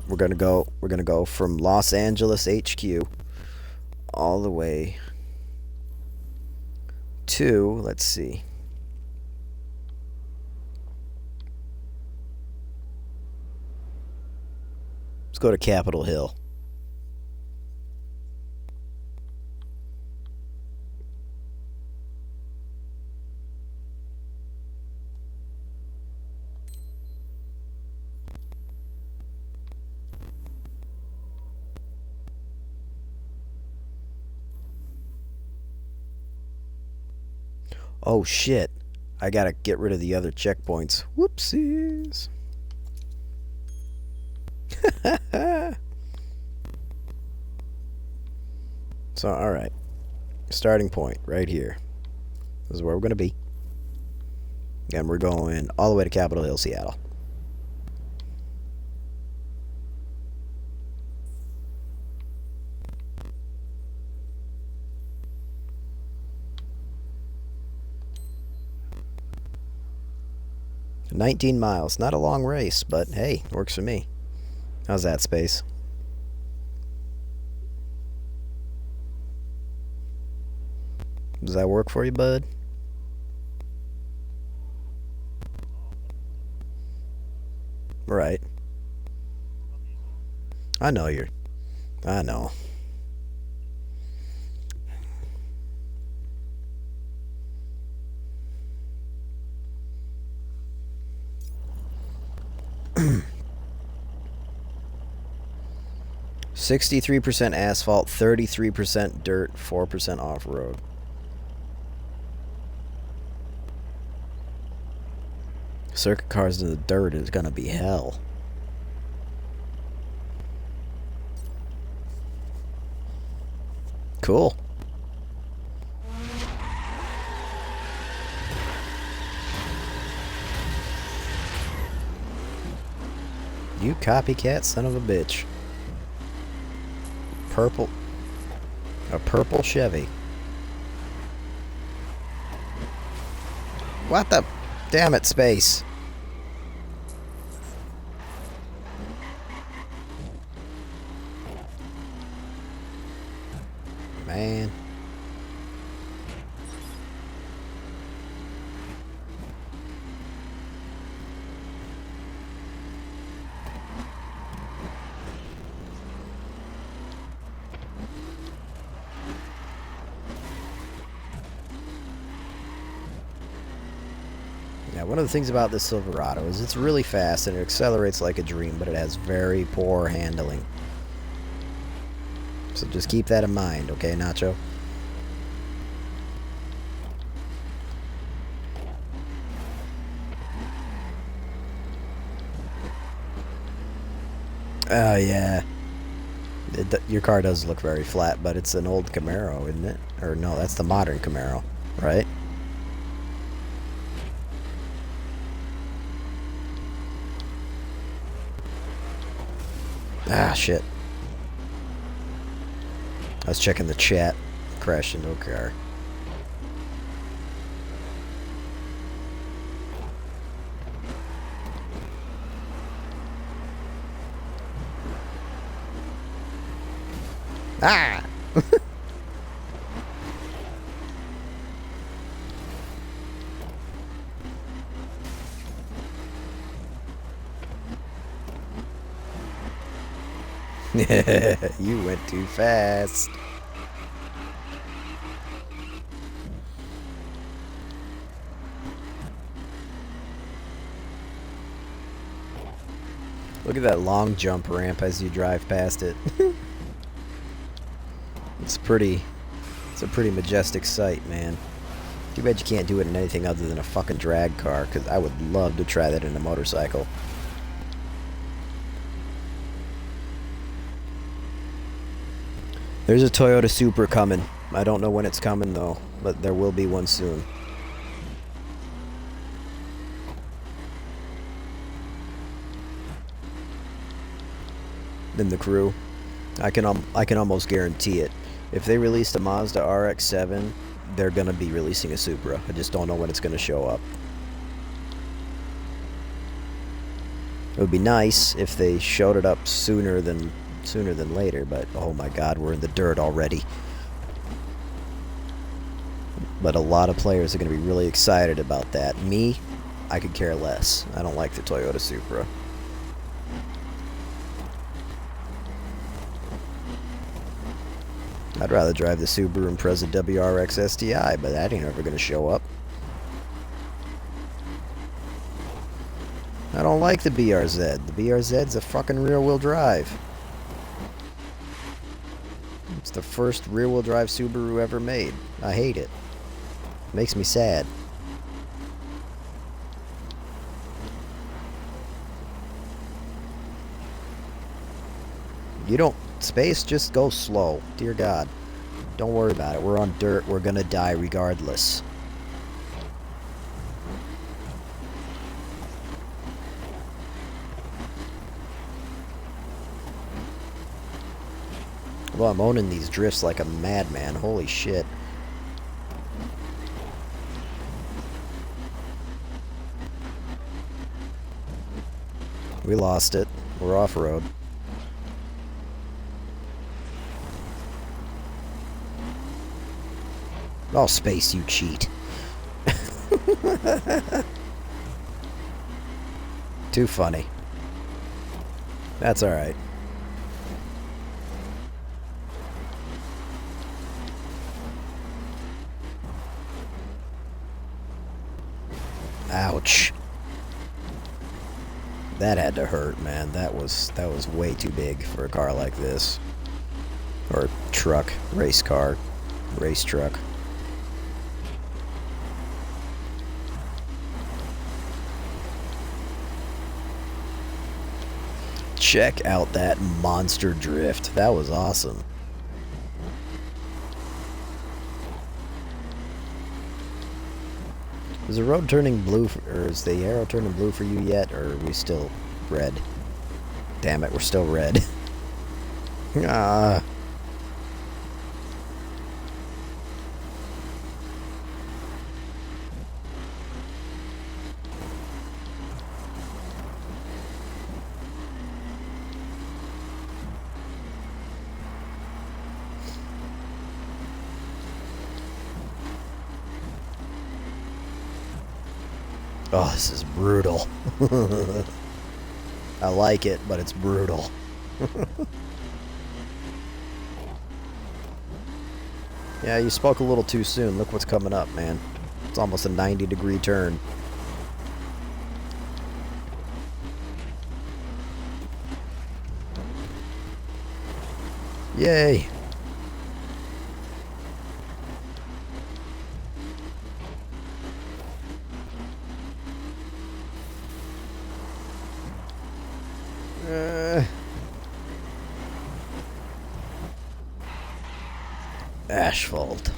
we're gonna go from Los Angeles HQ all the way to, let's see. Let's go to Capitol Hill. Oh shit. I gotta get rid of the other checkpoints. Whoopsies. So, alright. Starting point right here. This is where we're gonna be. And we're going all the way to Capitol Hill, Seattle. 19 miles. Not a long race, but hey, works for me. How's that, Space? Does that work for you, bud? Right. I know you're... I know. %63 asphalt, 33% dirt, 4% off-road. Circuit cars in the dirt is gonna be hell. Cool. You copycat son of a bitch. Purple. A purple Chevy. What the... Damn it, Space. Man. Yeah, one of the things about this Silverado is it's really fast and it accelerates like a dream, but it has very poor handling. So just keep that in mind, okay, Nacho? Oh, yeah. Your car does look very flat, but it's an old Camaro, isn't it? Or no, that's the modern Camaro, right? Ah, shit. I was checking the chat. Crashed into a car. Ah! You went too fast. Look at that long jump ramp as you drive past it. It's a pretty majestic sight, man. Too bad you can't do it in anything other than a fucking drag car, because I would love to try that in a motorcycle. There's a Toyota Supra coming. I don't know when it's coming, though, but there will be one soon. In the crew. I can almost guarantee it. If they released a Mazda RX-7, they're gonna be releasing a Supra. I just don't know when it's gonna show up. It would be nice if they showed it up sooner than later, but oh my god, we're in the dirt already. But a lot of players are gonna be really excited about that. Me, I could care less. I don't like the Toyota Supra. I'd rather drive the Subaru Impreza WRX STI, but that ain't ever gonna show up. I don't like the BRZ. The BRZ's a fucking rear-wheel drive. It's the first rear-wheel drive Subaru ever made. I hate it. Makes me sad. You don't... Space, just go slow. Dear God. Don't worry about it. We're on dirt. We're gonna die regardless. Well, I'm owning these drifts like a madman. Holy shit. We lost it. We're off-road. Oh, space, you cheat. Too funny. That's alright. Ouch. That had to hurt, man. That was way too big for a car like this. Or truck, race car, race truck. Check out that monster drift. That was awesome. Is the road turning blue, or is the arrow turning blue for you yet, or are we still red? Damn it, we're still red. Ah. Oh, this is brutal. I like it, but it's brutal. Yeah, you spoke a little too soon. Look what's coming up, man. It's almost a 90-degree turn. Yay! Asphalt.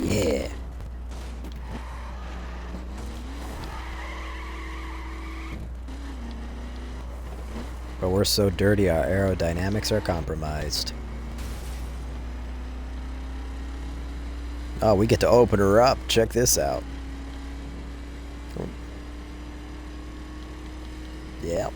Yeah. But we're so dirty, our aerodynamics are compromised. Oh, we get to open her up. Check this out. Yep.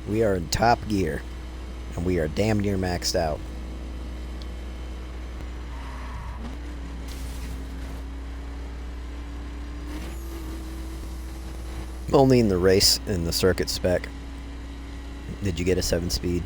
We are in top gear, and we are damn near maxed out. Only in the race, in the circuit spec, did you get a 7-speed.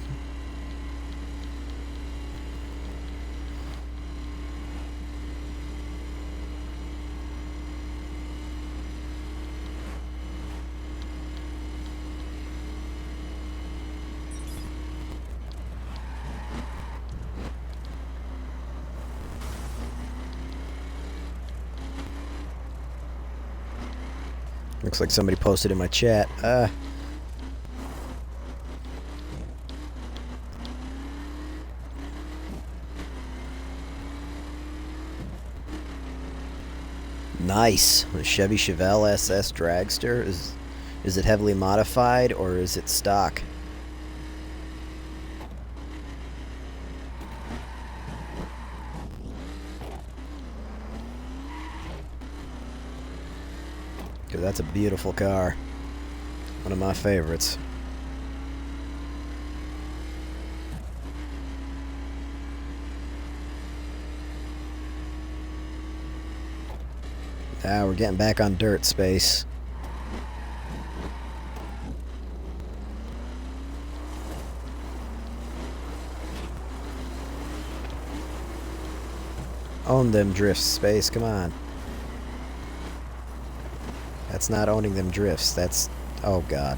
Looks like somebody posted in my chat. Nice. The Chevy Chevelle SS Dragster. Is it heavily modified or is it stock? Because that's a beautiful car. One of my favorites. Ah, we're getting back on dirt space. Own them drifts, space, come on. That's not owning them drifts, that's... oh god.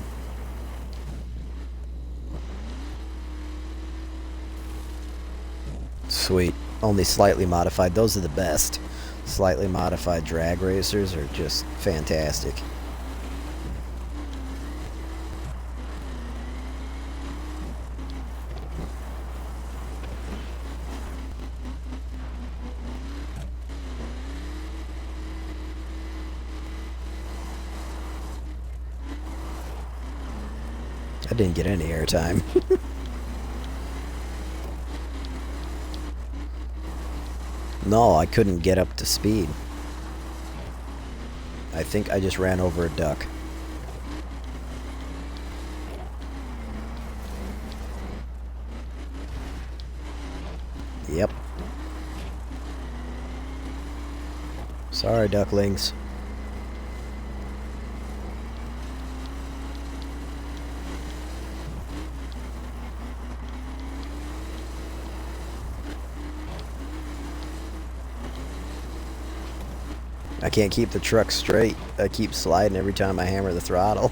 Sweet. Only slightly modified, those are the best. Slightly modified drag racers are just fantastic. I didn't get any airtime. No, I couldn't get up to speed. I think I just ran over a duck. Yep. Sorry, ducklings. I can't keep the truck straight. I keep sliding every time I hammer the throttle.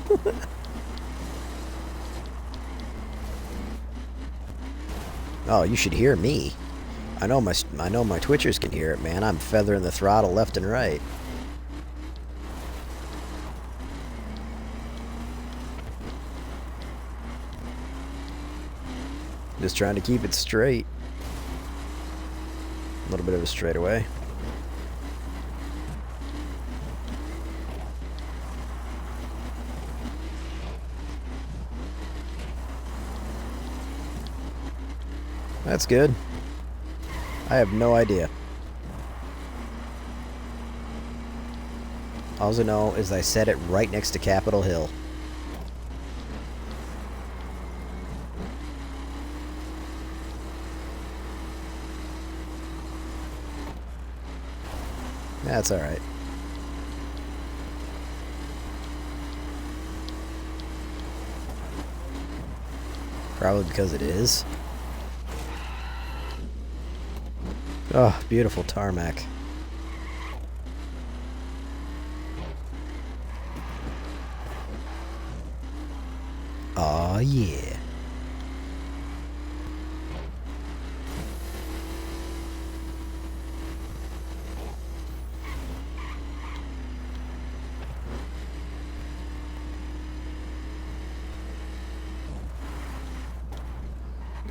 Oh, you should hear me. I know my Twitchers can hear it, man. I'm feathering the throttle left and right. Just trying to keep it straight. A little bit of a straightaway. That's good. I have no idea. All I know is I set it right next to Capitol Hill. That's alright. Probably because it is. Oh, beautiful tarmac. Aw, yeah.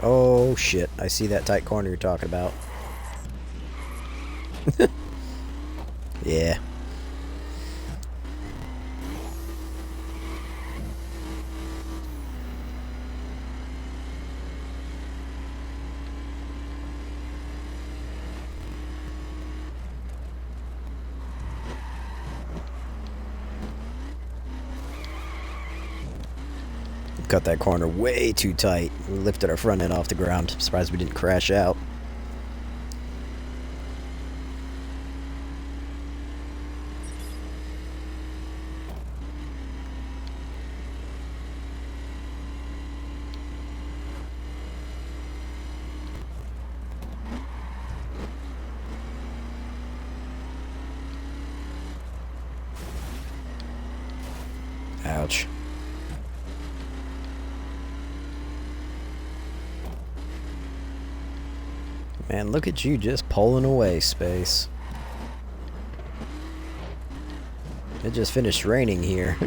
Oh, shit. I see that tight corner you're talking about. Yeah. Cut that corner way too tight. We lifted our front end off the ground. Surprised we didn't crash out. Ouch. Man, look at you just pulling away, Space. It just finished raining here.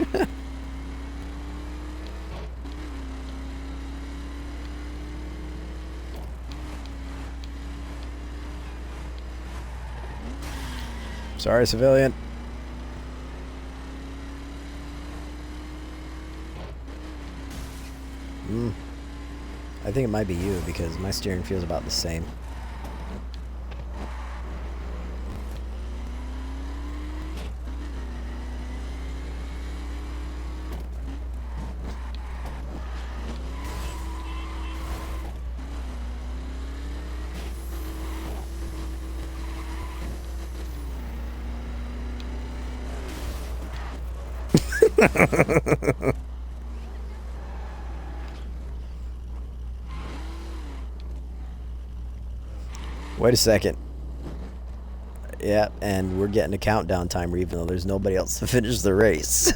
Sorry, civilian. I think it might be you because my steering feels about the same. Wait a second. Yeah, and we're getting a countdown timer even though there's nobody else to finish the race.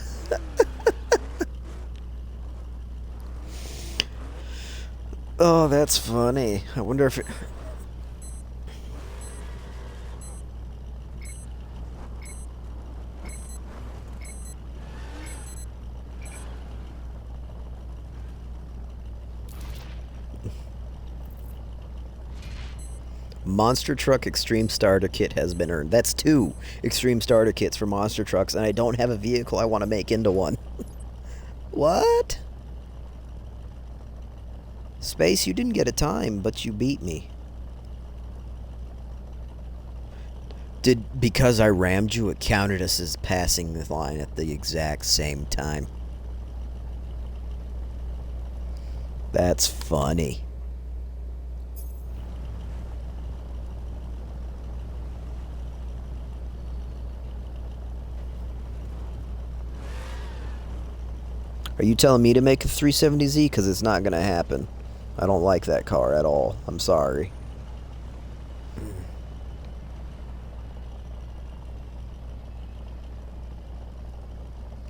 Oh, that's funny. I wonder if it... Monster Truck Extreme Starter Kit has been earned. That's 2 Extreme Starter Kits for Monster Trucks, and I don't have a vehicle I want to make into one. What? Space, you didn't get a time, but you beat me. Because I rammed you, it counted us as passing the line at the exact same time. That's funny. Are you telling me to make a 370Z? Because it's not going to happen. I don't like that car at all. I'm sorry.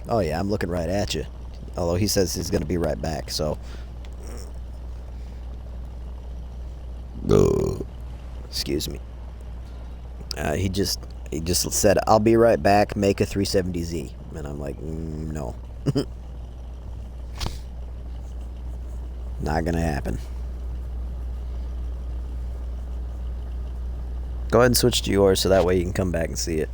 Oh yeah, I'm looking right at you. Although he says he's going to be right back, so... Excuse me. He just said, I'll be right back, make a 370Z. And I'm like, no. Not gonna happen. Go ahead and switch to yours so that way you can come back and see it.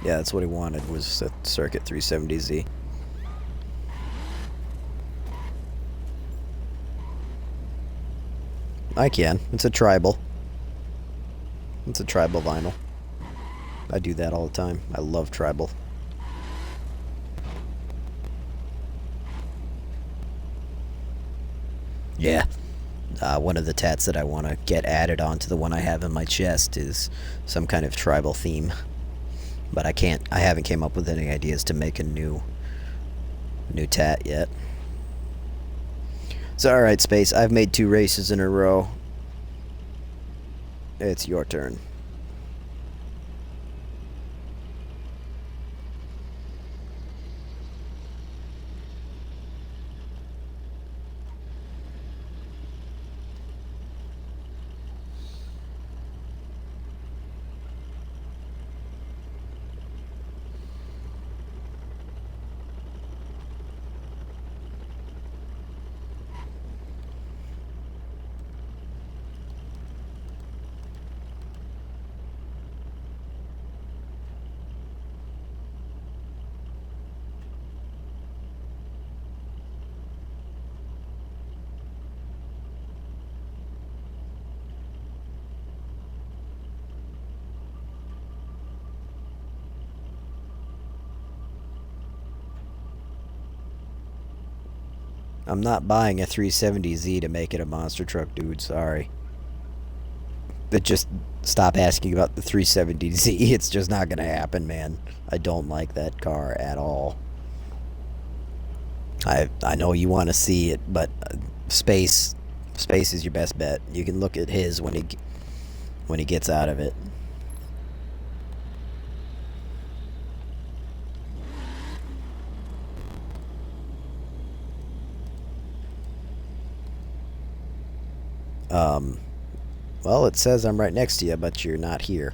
Yeah, that's what he wanted, was a Circuit 370Z. I can. It's a tribal. It's a tribal vinyl. I do that all the time. I love tribal. Yeah. One of the tats that I want to get added onto the one I have in my chest is some kind of tribal theme. But I haven't came up with any ideas to make a new tat yet. So alright, Space, I've made 2 races in a row. It's your turn. I'm not buying a 370Z to make it a monster truck, dude. Sorry. But just stop asking about the 370Z. It's just not going to happen, man. I don't like that car at all. I know you want to see it, but Space is your best bet. You can look at his when he gets out of it. Well, it says I'm right next to you, but you're not here.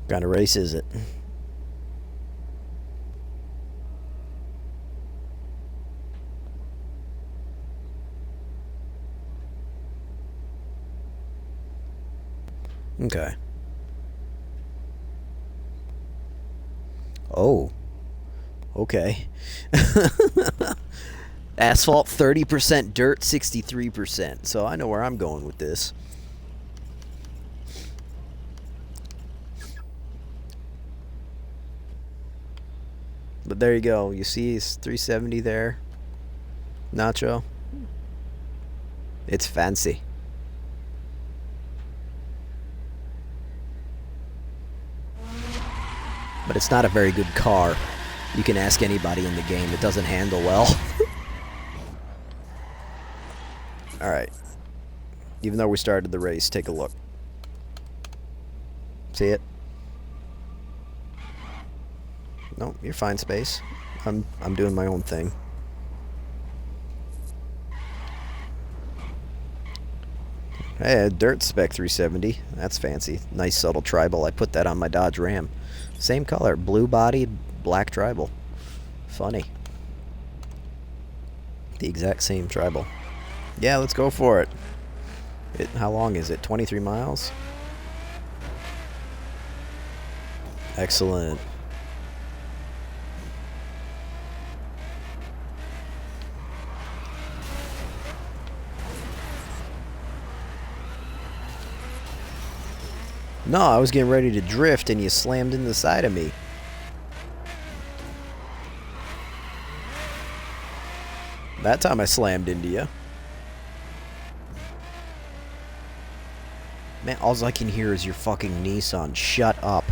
What kind of race is it? Okay. Oh. Okay. Asphalt 30%, dirt 63%. So I know where I'm going with this. But there you go. You see it's 370 there. Nacho. It's fancy. But it's not a very good car. You can ask anybody in the game. It doesn't handle well. Alright. Even though we started the race, take a look. See it? No, you're fine, Space. I'm doing my own thing. Hey, a dirt spec 370. That's fancy. Nice subtle tribal. I put that on my Dodge Ram. Same color, blue body, black tribal. Funny. The exact same tribal. Yeah, let's go for it. How long is it? 23 miles? Excellent. No, I was getting ready to drift and you slammed in the side of me. That time I slammed into you. Man, all I can hear is your fucking Nissan. Shut up.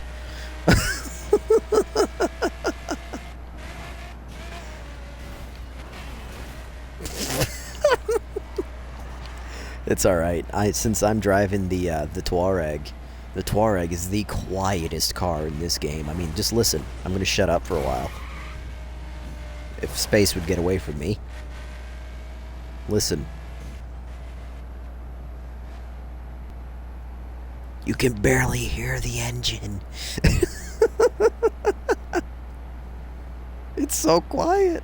It's alright. Since I'm driving the Touareg, the Touareg is the quietest car in this game. I mean, just listen. I'm gonna shut up for a while. If Space would get away from me. Listen. You can barely hear the engine. It's so quiet.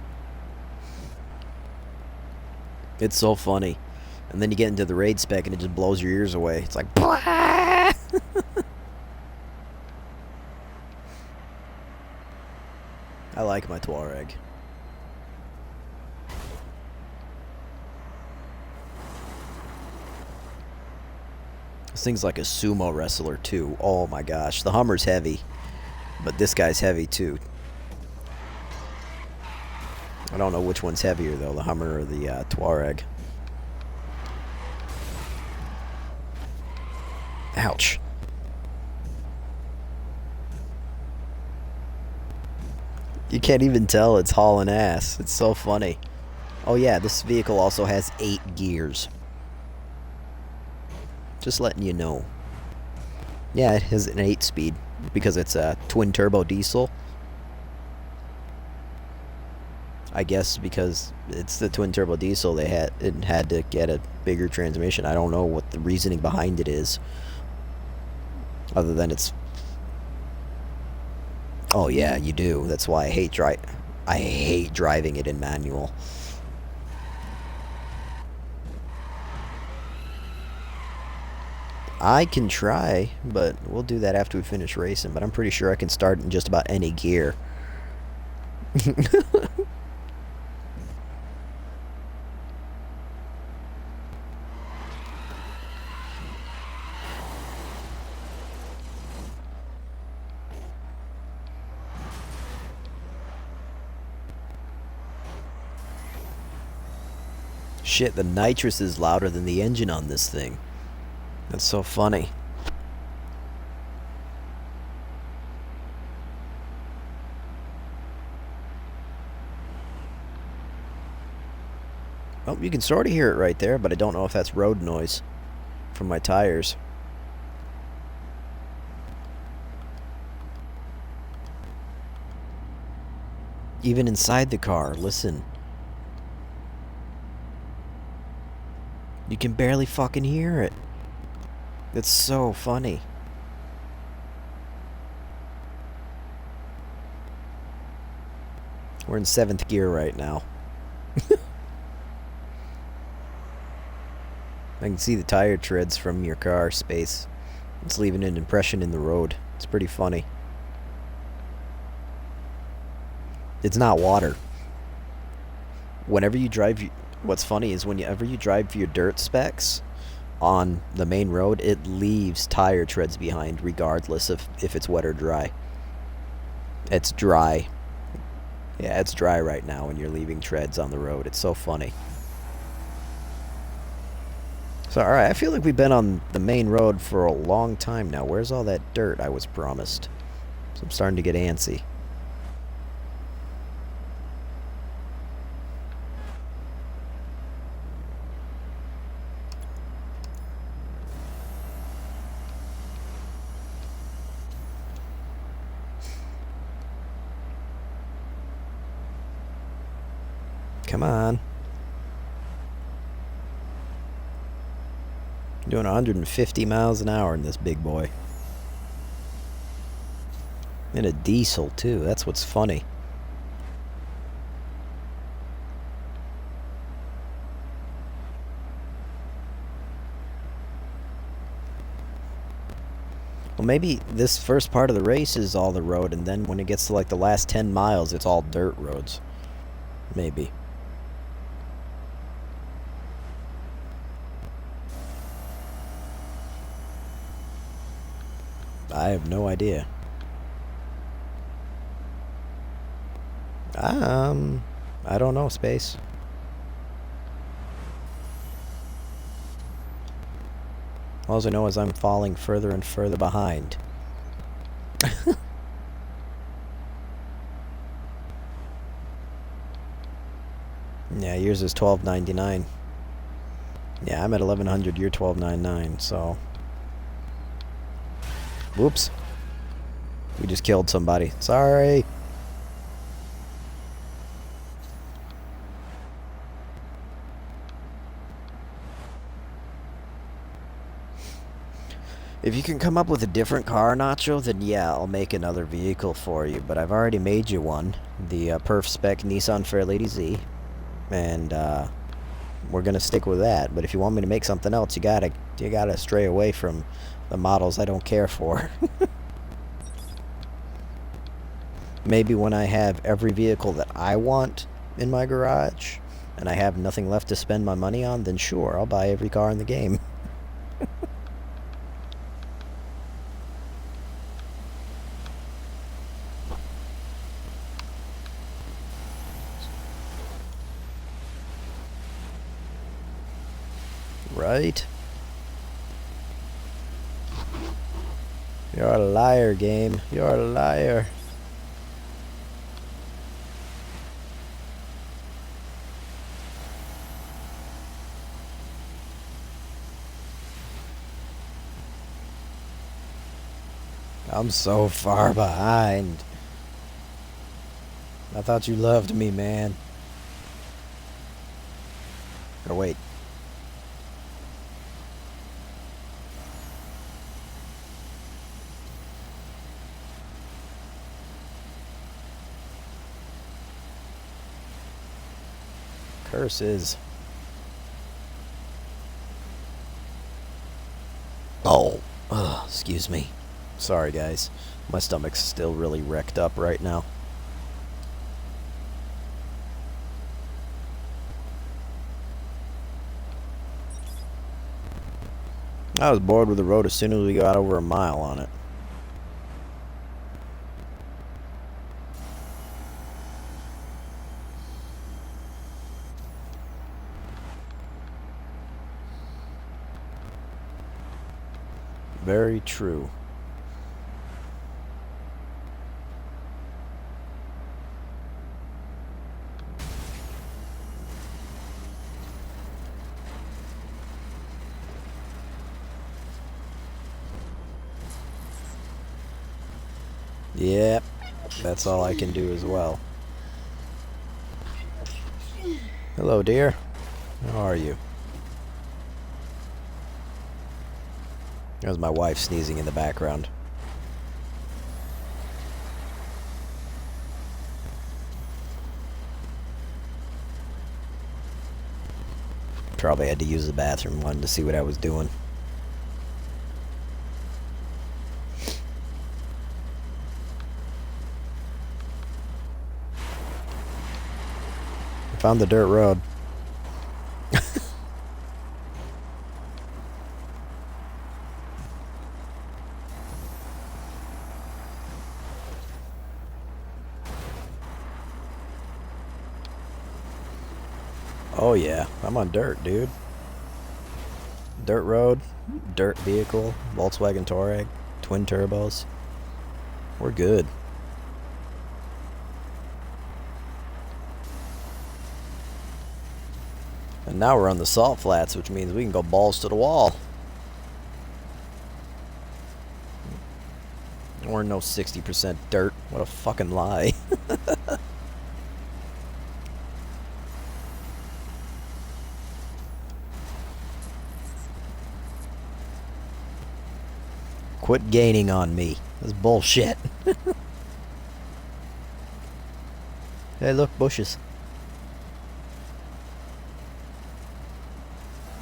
It's so funny. And then you get into the raid spec and it just blows your ears away. It's like, blah! I like my Touareg. This thing's like a sumo wrestler too. Oh my gosh. The Hummer's heavy. But this guy's heavy too. I don't know which one's heavier though, the Hummer or the Touareg. Ouch. You can't even tell it's hauling ass. It's so funny. Oh yeah, this vehicle also has 8 gears. Just letting you know. Yeah, it has an 8-speed because it's a twin turbo diesel. I guess because it's the twin turbo diesel, it had to get a bigger transmission. I don't know what the reasoning behind it is, other than it's. Oh yeah, you do. That's why I hate driving it in manual. I can try, but we'll do that after we finish racing. But I'm pretty sure I can start in just about any gear. Shit, the nitrous is louder than the engine on this thing. That's so funny. Oh, you can sort of hear it right there, but I don't know if that's road noise from my tires. Even inside the car, listen. You can barely fucking hear it. It's so funny. We're in 7th gear right now. I can see the tire treads from your car, Space. It's leaving an impression in the road. It's pretty funny. It's not water. Whenever you drive... What's funny is whenever you drive your dirt specs on the main road, it leaves tire treads behind regardless of if it's wet or dry. It's dry. Yeah, it's dry right now when you're leaving treads on the road. It's so funny. So, alright, I feel like we've been on the main road for a long time now. Where's all that dirt I was promised? So I'm starting to get antsy. Come on. Doing 150 miles an hour in this big boy. In a diesel, too. That's what's funny. Well, maybe this first part of the race is all the road, and then when it gets to like the last 10 miles, it's all dirt roads. Maybe. I have no idea. I don't know, Space. All I know is I'm falling further and further behind. Yeah, yours is $12.99. Yeah, I'm at 1100. You're $12.99. So, whoops. We just killed somebody. Sorry. If you can come up with a different car, Nacho, then yeah, I'll make another vehicle for you. But I've already made you one. The Perf Spec Nissan Fairlady Z. And we're gonna stick with that. But if you want me to make something else, you gotta stray away from the models I don't care for. Maybe when I have every vehicle that I want in my garage, and I have nothing left to spend my money on, then sure, I'll buy every car in the game. Right? You're a liar, game. You're a liar. I'm so far behind. I thought you loved me, man. Or wait. Curses. Oh, excuse me. Sorry, guys. My stomach's still really wrecked up right now. I was bored with the road as soon as we got over a mile on it. Very true. Yep, that's all I can do as well. Hello, dear. How are you? There's my wife sneezing in the background. Probably had to use the bathroom, wanted to see what I was doing. Found the dirt road. Oh yeah, I'm on dirt, dude. Dirt road, dirt vehicle, Volkswagen Touareg, twin turbos. We're good. And now we're on the salt flats, which means we can go balls to the wall. We're no 60% dirt. What a fucking lie. Quit gaining on me. That's bullshit. Hey, look, bushes.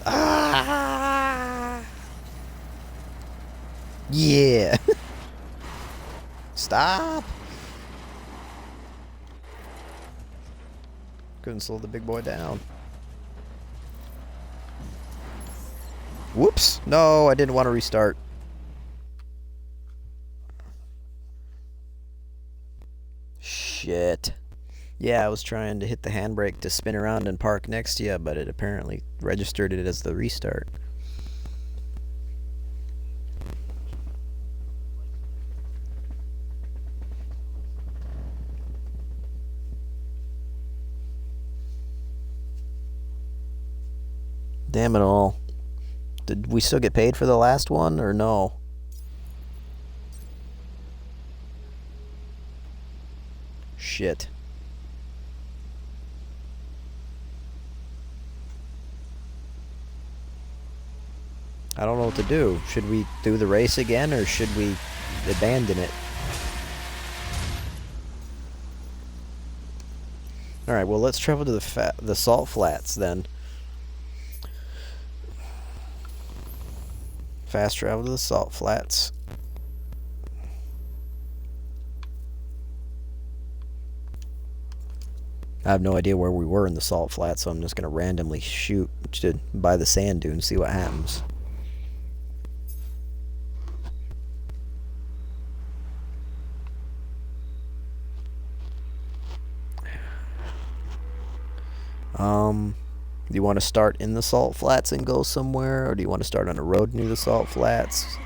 Ah! Yeah. Stop. Couldn't slow the big boy down. Whoops. No, I didn't want to restart. Shit. Yeah, I was trying to hit the handbrake to spin around and park next to you, but it apparently registered it as the restart. Damn it all. Did we still get paid for the last one, or no? Shit. I don't know what to do. Should we do the race again, or should we abandon it? Alright, well, let's travel to the Salt Flats, then. Fast travel to the Salt Flats. I have no idea where we were in the Salt Flats, so I'm just going to randomly shoot by the sand dune, see what happens. Do you want to start in the Salt Flats and go somewhere, or do you want to start on a road near the Salt Flats?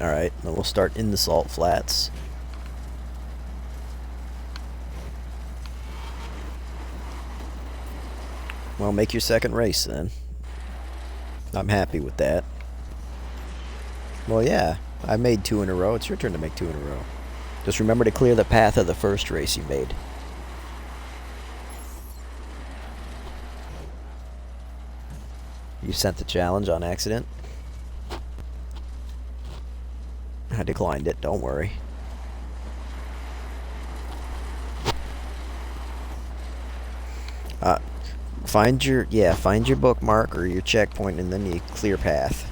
Alright, then we'll start in the Salt Flats. Well, make your second race then. I'm happy with that. Well, yeah, I made 2 in a row. It's your turn to make 2 in a row. Just remember to clear the path of the first race you made. You sent the challenge on accident. I declined it, don't worry. Find your bookmark or your checkpoint, and then you clear path.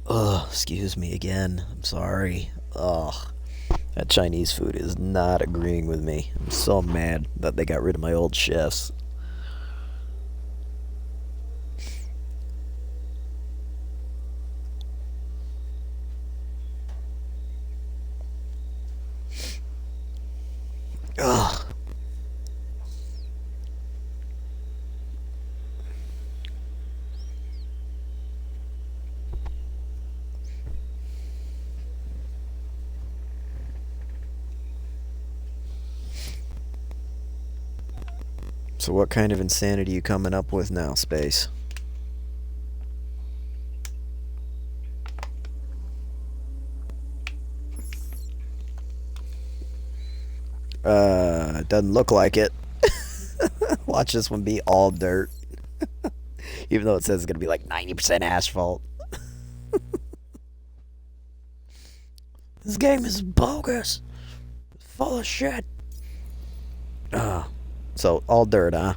Ugh, excuse me again. I'm sorry. Ugh. That Chinese food is not agreeing with me. I'm so mad that they got rid of my old chefs. Ugh. So what kind of insanity are you coming up with now, Space? Doesn't look like it. Watch this one be all dirt. Even though it says it's gonna be like 90% asphalt. This game is bogus. It's full of shit. So, all dirt, huh?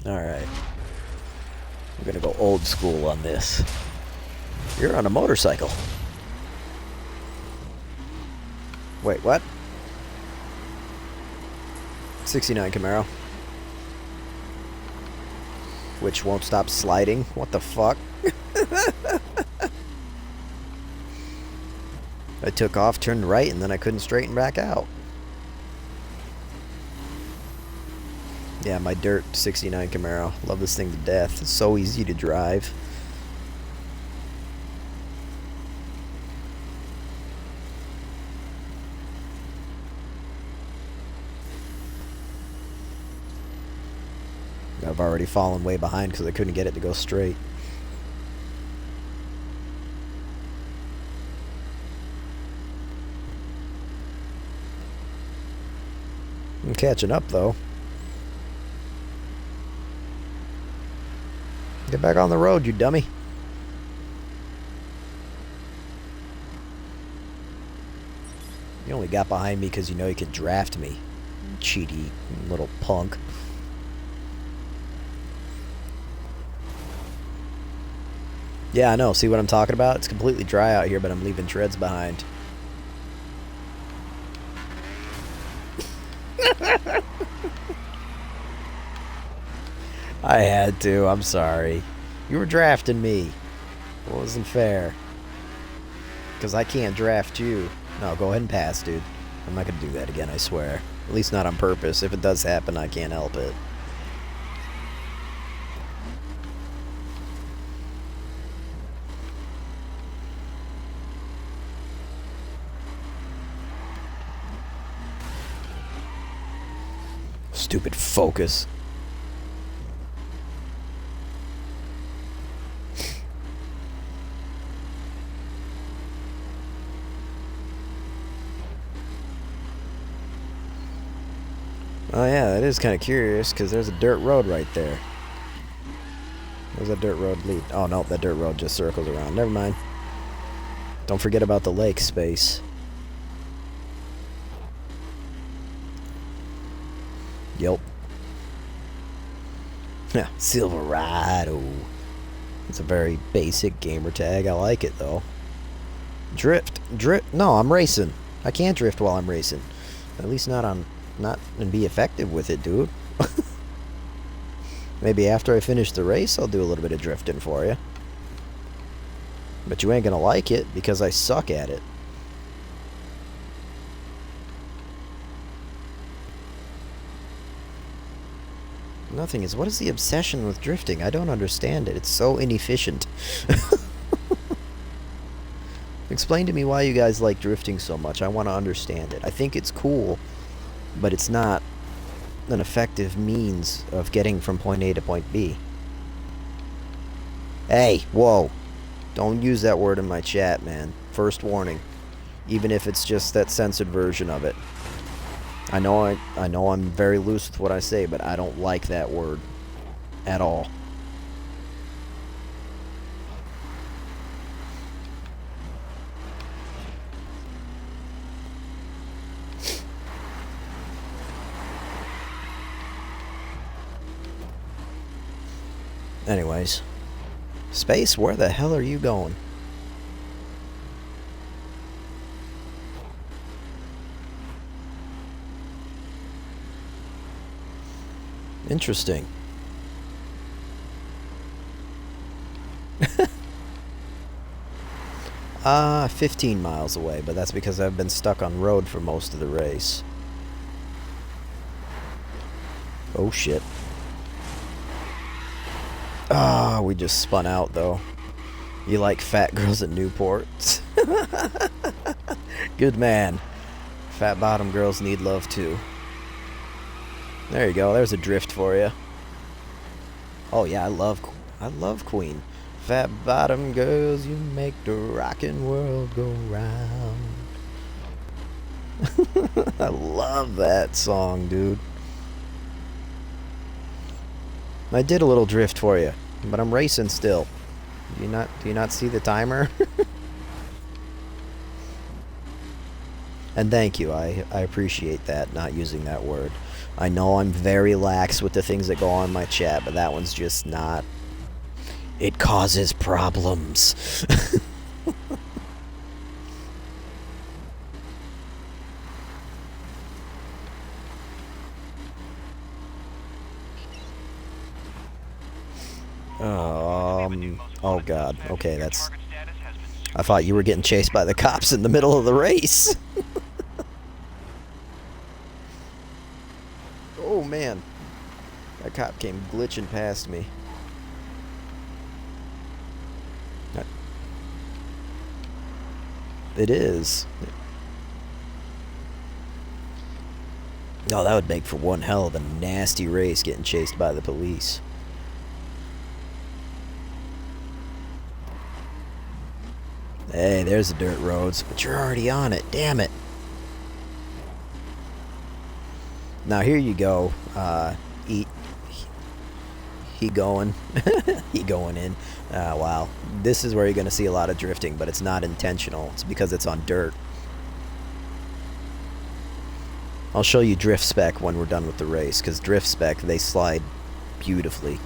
Alright. We're gonna go old school on this. You're on a motorcycle. Wait, what? 69 Camaro. Which won't stop sliding? What the fuck? I took off, turned right, and then I couldn't straighten back out. Yeah, my dirt 69 Camaro. Love this thing to death. It's so easy to drive. I've already fallen way behind because I couldn't get it to go straight. I'm catching up, though. Get back on the road, you dummy. You only got behind me because you know you could draft me. Cheaty little punk. Yeah, I know. See what I'm talking about? It's completely dry out here, but I'm leaving treads behind. I had to. I'm sorry. You were drafting me. It wasn't fair. Because I can't draft you. No, go ahead and pass, dude. I'm not going to do that again, I swear. At least not on purpose. If it does happen, I can't help it. Stupid focus. Oh yeah, that is kind of curious because there's a dirt road right there. Where's that dirt road lead? Oh no, that dirt road just circles around. Never mind. Don't forget about the lake space. Yep. Yeah, Silverado. It's a very basic gamer tag. I like it though. Drift. No, I'm racing. I can't drift while I'm racing. At least not and be effective with it, dude. Maybe after I finish the race, I'll do a little bit of drifting for you. But you ain't gonna like it because I suck at it. Nothing is. What is the obsession with drifting? I don't understand it. It's so inefficient. Explain to me why you guys like drifting so much. I want to understand it. I think it's cool, but it's not an effective means of getting from point A to point B. Hey, whoa. Don't use that word in my chat, man. First warning. Even if it's just that censored version of it. I know I'm very loose with what I say, but I don't like that word at all. Anyways. Space, where the hell are you going? Interesting. 15 miles away, but that's because I've been stuck on road for most of the race. Oh shit. We just spun out though. You like fat girls at Newport? Good man. Fat bottom girls need love too. There you go. There's a drift for you. Oh yeah, I love Queen. Fat bottom girls, you make the rockin' world go round. I love that song, dude. I did a little drift for you, but I'm racing still. Do you not see the timer? And thank you. I appreciate that, not using that word. I know I'm very lax with the things that go on my chat, but that one's just not. It causes problems. Oh god. Okay, that's. I thought you were getting chased by the cops in the middle of the race. Oh man. That cop came glitching past me. It is. No, that would make for one hell of a nasty race getting chased by the police. Hey, there's the dirt roads, but you're already on it. Damn it. Now here you go. He going. He going in. Wow. This is where you're going to see a lot of drifting, but it's not intentional. It's because it's on dirt. I'll show you drift spec when we're done with the race, because drift spec, they slide beautifully.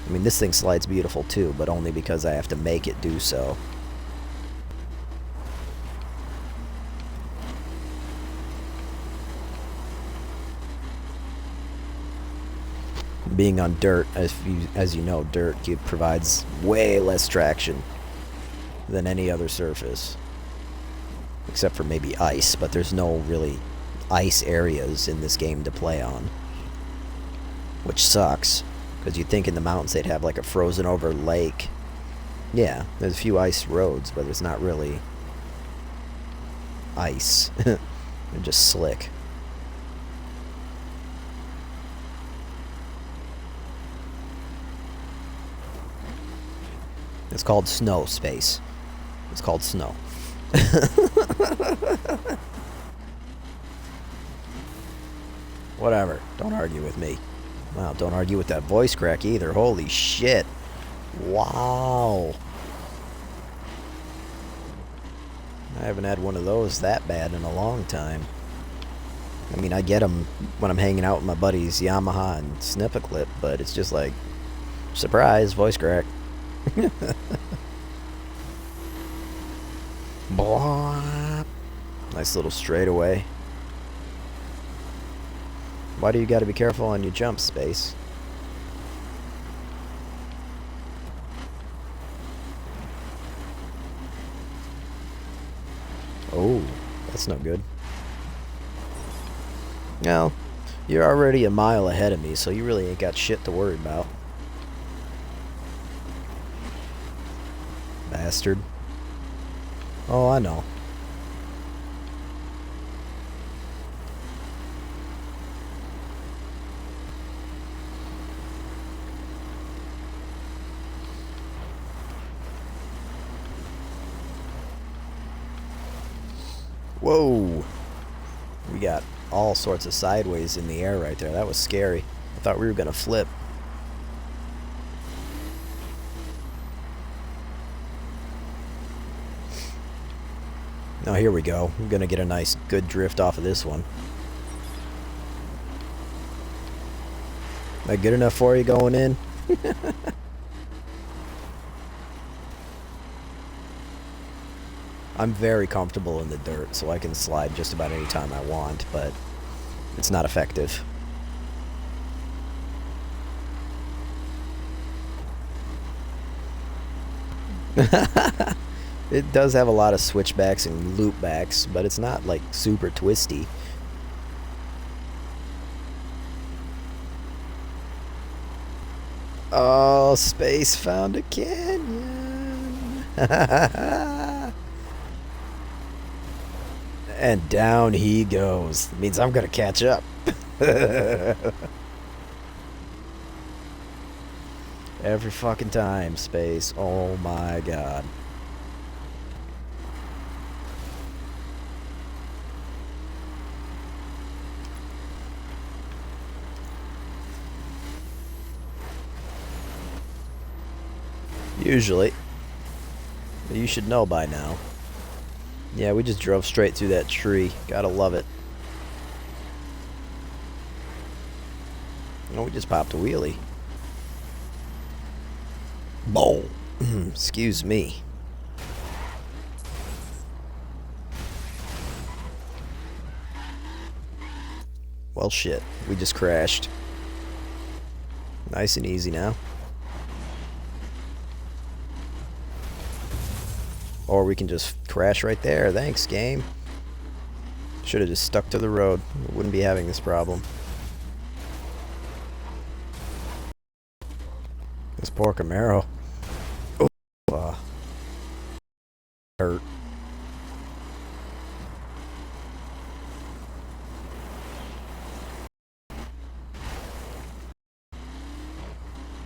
I mean, this thing slides beautiful too, but only because I have to make it do so. Being on dirt, as you know, dirt provides way less traction than any other surface. Except for maybe ice, but there's no really ice areas in this game to play on. Which sucks, because you'd think in the mountains they'd have like a frozen over lake. Yeah, there's a few ice roads, but it's not really ice. They're just slick. It's called snow, Space. It's called snow. Whatever. Don't argue with me. Wow, don't argue with that voice crack either. Holy shit. Wow. I haven't had one of those that bad in a long time. I mean, I get them when I'm hanging out with my buddies Yamaha and Snip-a-Clip, but it's just like, surprise, voice crack. Blah. Nice little straightaway. Why do you gotta be careful on your jump, Space? Oh, that's no good. No, you're already a mile ahead of me, so you really ain't got shit to worry about. Bastard. Oh, I know. Whoa. We got all sorts of sideways in the air right there. That was scary. I thought we were gonna flip. Now here we go. I'm gonna get a nice good drift off of this one. Am I good enough for you going in? I'm very comfortable in the dirt, so I can slide just about any time I want, but it's not effective. It does have a lot of switchbacks and loopbacks, but it's not like super twisty. Oh, Space found a canyon. And down he goes. It means I'm gonna catch up. Every fucking time, Space. Oh my god. Usually. You should know by now. Yeah, we just drove straight through that tree. Gotta love it. Oh, we just popped a wheelie. Boom. Excuse me. Well, shit. We just crashed. Nice and easy now. Or we can just crash right there. Thanks, game. Should have just stuck to the road. We wouldn't be having this problem. This poor Camaro. Oh, hurt.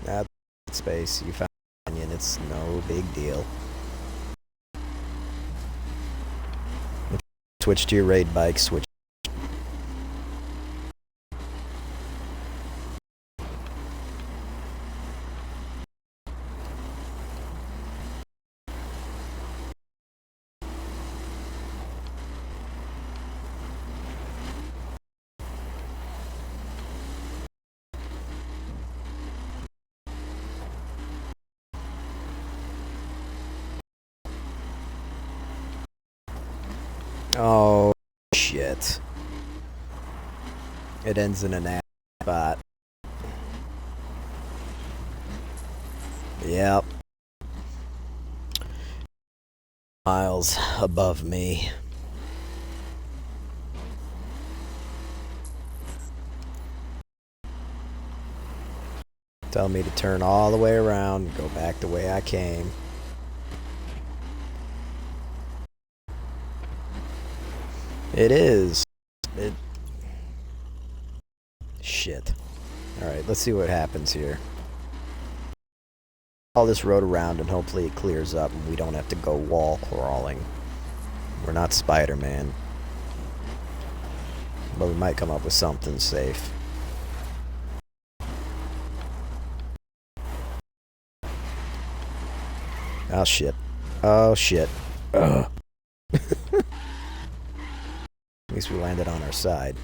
That space, you found a canyon, it's no big deal. Switch to your raid bike, switch. Oh, shit. It ends in an ass spot. Yep. Miles above me. Tell me to turn all the way around and go back the way I came. It is. Shit. Alright, let's see what happens here. All this road around and hopefully it clears up and we don't have to go wall crawling. We're not Spider-Man. But we might come up with something safe. Oh shit. Oh shit. Ugh. At least we landed on our side.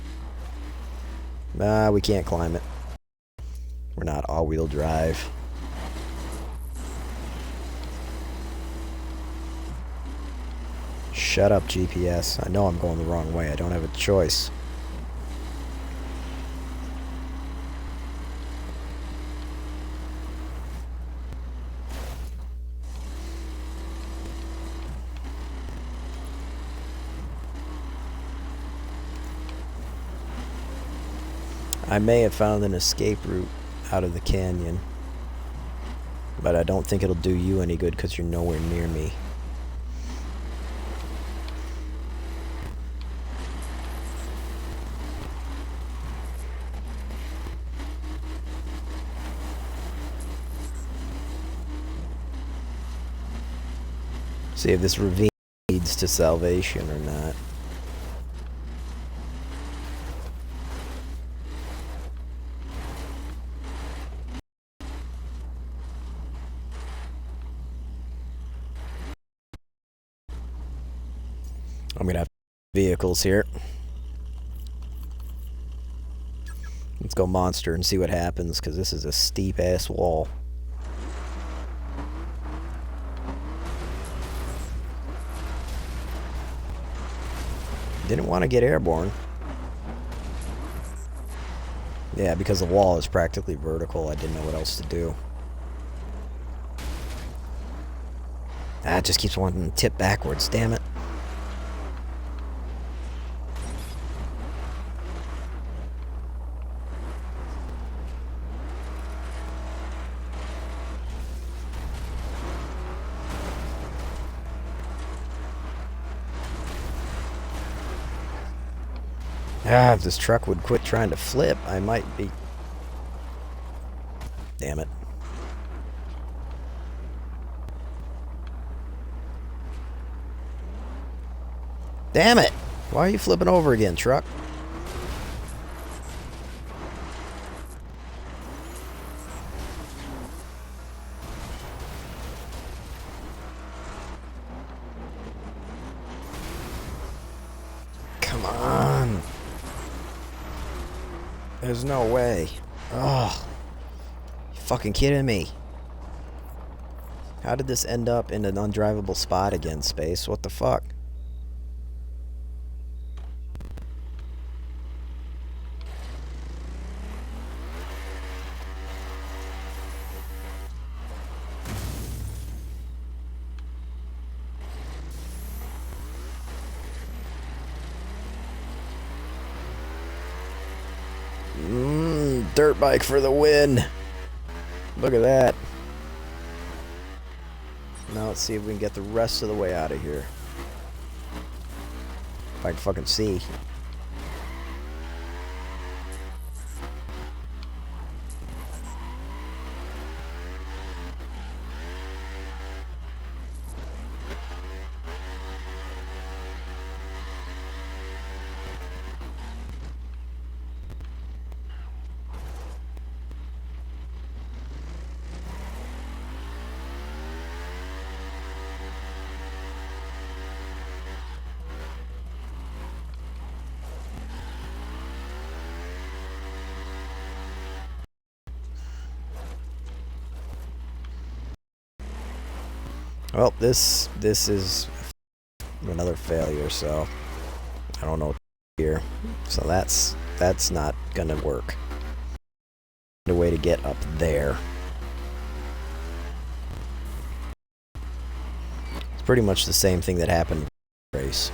Nah, we can't climb it. We're not all-wheel drive. Shut up, GPS. I know I'm going the wrong way. I don't have a choice. I may have found an escape route out of the canyon, but I don't think it'll do you any good because you're nowhere near me. See if this ravine leads to salvation or not. I'm gonna have vehicles here. Let's go monster and see what happens, because this is a steep ass wall. Didn't want to get airborne. Yeah, because the wall is practically vertical, I didn't know what else to do. Ah, it just keeps wanting to tip backwards, damn it. Ah, if this truck would quit trying to flip, I might be... Damn it. Damn it! Why are you flipping over again, truck? Come on. There's no way. Oh, you fucking kidding me? How did this end up in an undrivable spot again, Space? What the fuck? Dirt bike for the win. Look at that. Now let's see if we can get the rest of the way out of here. If I can fucking see. Well, this is another failure, so I don't know here. So that's not gonna work. A way to get up there. It's pretty much the same thing that happened in the race.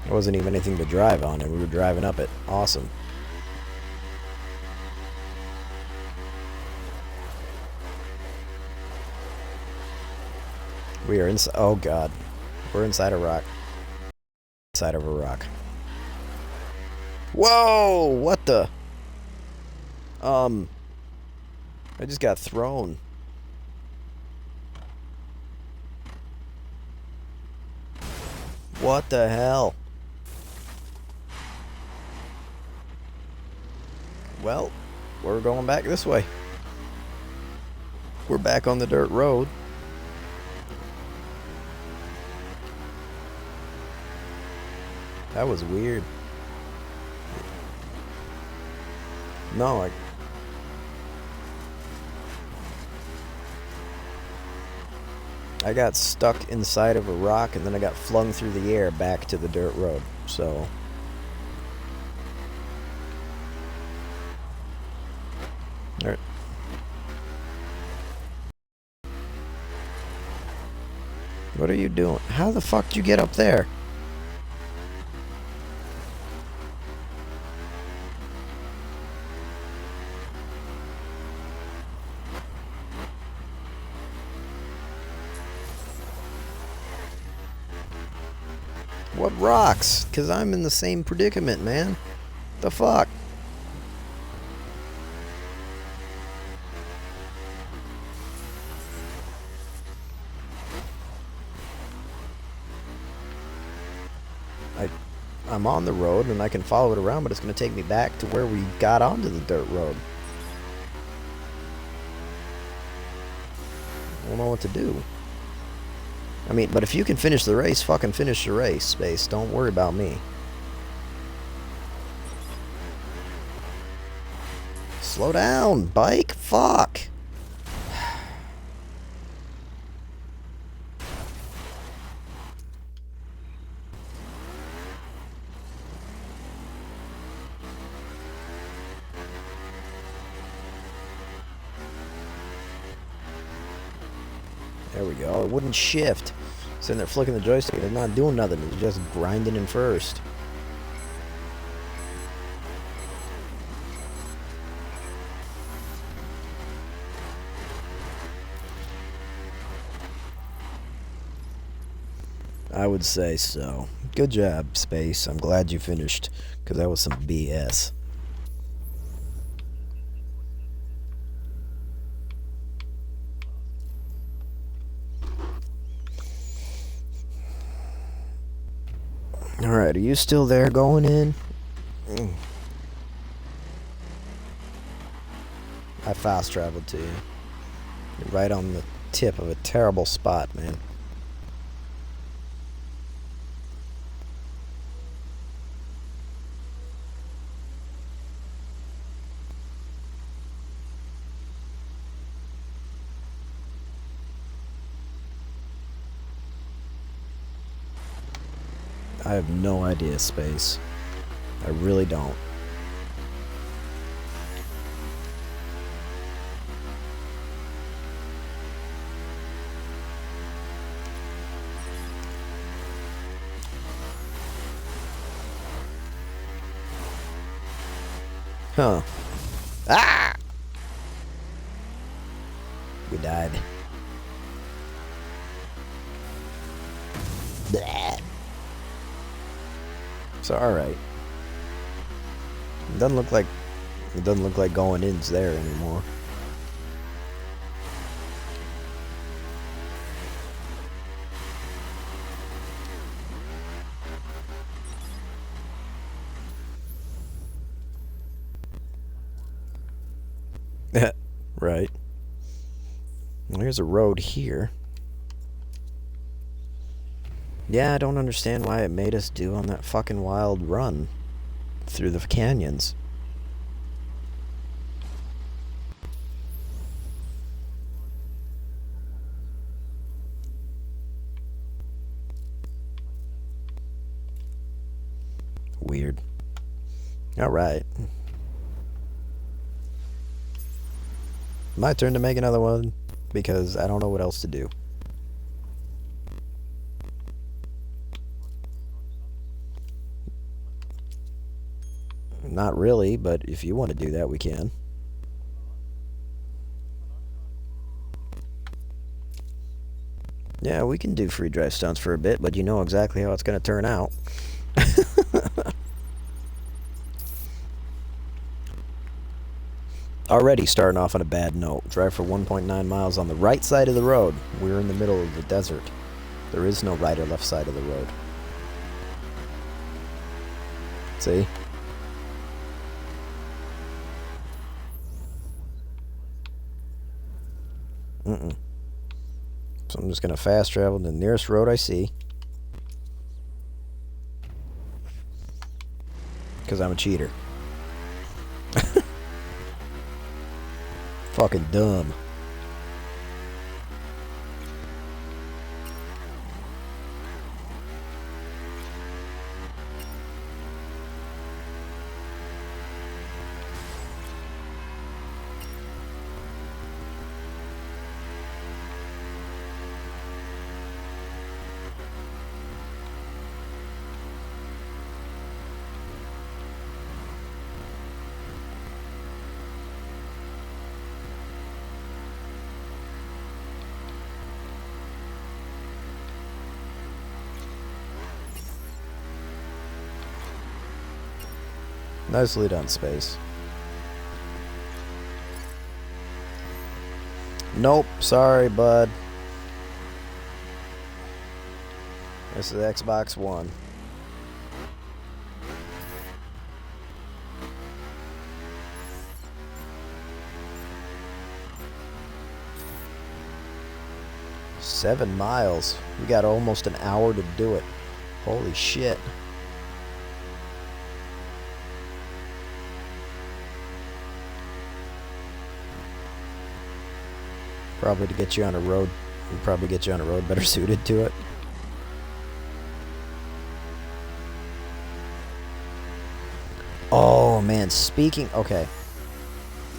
There wasn't even anything to drive on, and we were driving up it. Awesome. We are inside. Oh god, we're inside a rock. Inside of a rock. Whoa! What the? I just got thrown. What the hell? Well, we're going back this way. We're back on the dirt road. That was weird. No, I got stuck inside of a rock and then I got flung through the air back to the dirt road. So alright. What are you doing? How the fuck did you get up there? What rocks? Because I'm in the same predicament, man. The fuck? I'm on the road and I can follow it around, but it's going to take me back to where we got onto the dirt road. I don't know what to do. I mean, but if you can finish the race, fucking finish the race, Space. Don't worry about me. Slow down, bike. Fuck. There we go. It wouldn't shift. Sitting there flicking the joystick. It's not doing nothing. It's just grinding in first. I would say so. Good job, Space. I'm glad you finished, because that was some BS. Alright, are you still there going in? I fast traveled to you. You're right on the tip of a terrible spot, man. I have no idea, Space. I really don't. Huh. Ah! We died. Bleh. So alright. It doesn't look like going in's there anymore. Right. Well, here's a road here. Yeah, I don't understand why it made us do on that fucking wild run through the canyons. Weird. Alright. My turn to make another one, because I don't know what else to do. Not really, but if you want to do that, we can. Yeah, we can do free drive stunts for a bit, but you know exactly how it's going to turn out. Already starting off on a bad note. Drive for 1.9 miles on the right side of the road. We're in the middle of the desert. There is no right or left side of the road. See? So I'm just going to fast travel to the nearest road I see. Because I'm a cheater. Fucking dumb. Nicely done, Space. Nope, sorry, bud. This is Xbox One. $7 miles. We got almost an hour to do it. Holy shit. Probably to get you on a road. We'd probably get you on a road better suited to it. Oh man, speaking... Okay.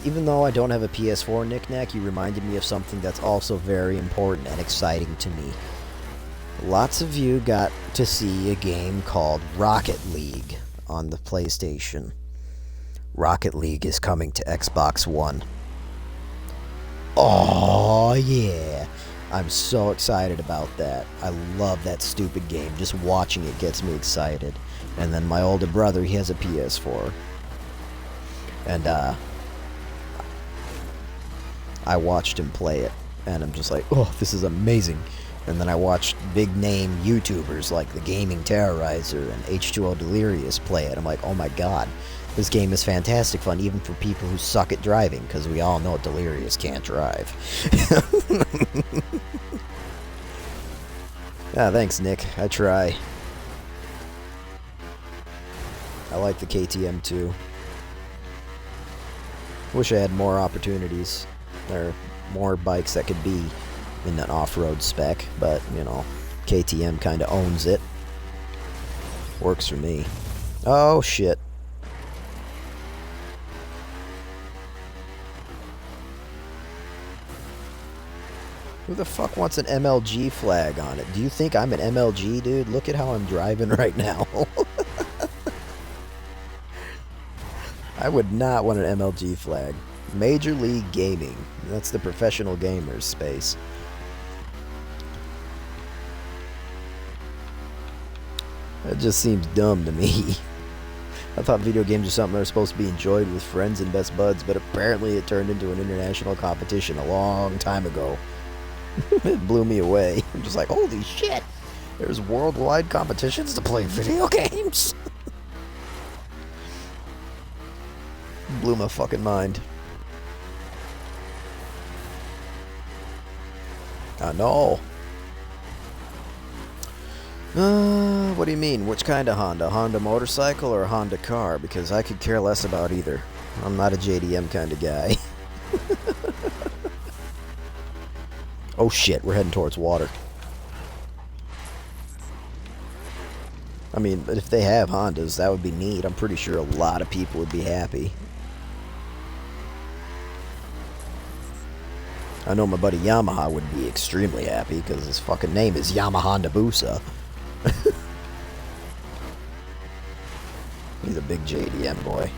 Even though I don't have a PS4 knick-knack, you reminded me of something that's also very important and exciting to me. Lots of you got to see a game called Rocket League on the PlayStation. Rocket League is coming to Xbox One. Oh yeah, I'm so excited about that. I love that stupid game. Just watching it gets me excited. And then my older brother, he has a PS4. And I watched him play it. And I'm just like, oh, this is amazing. And then I watched big name YouTubers like the Gaming Terrorizer and H2O Delirious play it. I'm like, oh my god. This game is fantastic fun, even for people who suck at driving, because we all know Delirious can't drive. Ah, thanks, Nick. I try. I like the KTM too. Wish I had more opportunities. There are more bikes that could be in an off-road spec, but, you know, KTM kind of owns it. Works for me. Oh, shit. Who the fuck wants an MLG flag on it? Do you think I'm an MLG, dude? Look at how I'm driving right now. I would not want an MLG flag. Major League Gaming. That's the professional gamers space. That just seems dumb to me. I thought video games are something that are supposed to be enjoyed with friends and best buds, but apparently it turned into an international competition a long time ago. It blew me away. I'm just like, holy shit! There's worldwide competitions to play video games! Blew my fucking mind. I know. What do you mean? Which kind of Honda? Honda motorcycle or Honda car? Because I could care less about either. I'm not a JDM kind of guy. Oh shit, we're heading towards water. I mean, but if they have Hondas, that would be neat. I'm pretty sure a lot of people would be happy. I know my buddy Yamaha would be extremely happy because his fucking name is Yamaha Hayabusa. He's a big JDM boy.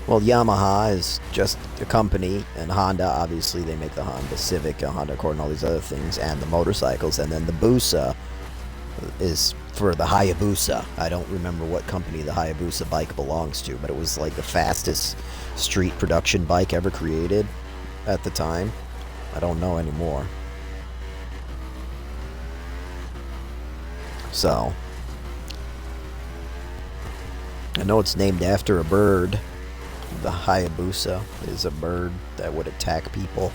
Well, Yamaha is just a company, and Honda, obviously, they make the Honda Civic, a Honda Accord, and all these other things, and the motorcycles, and then the Busa is for the Hayabusa. I don't remember what company the Hayabusa bike belongs to, but it was like the fastest street production bike ever created at the time. I don't know anymore. So, I know it's named after a bird. The Hayabusa is a bird that would attack people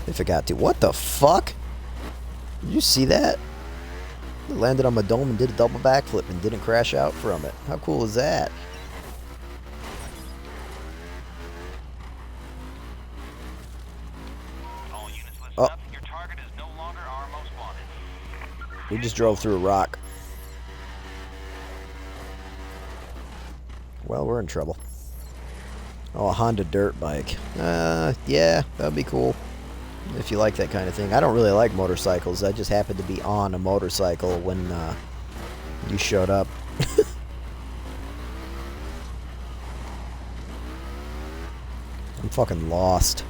if it got to. What the fuck? Did you see that? It landed on my dome and did a double backflip and didn't crash out from it. How cool is that? All units listen Oh. up. Your target is no longer our most wanted. We just drove through a rock. Well, we're in trouble. Oh, a Honda dirt bike. Yeah, that'd be cool. If you like that kind of thing. I don't really like motorcycles. I just happened to be on a motorcycle when you showed up. I'm fucking lost.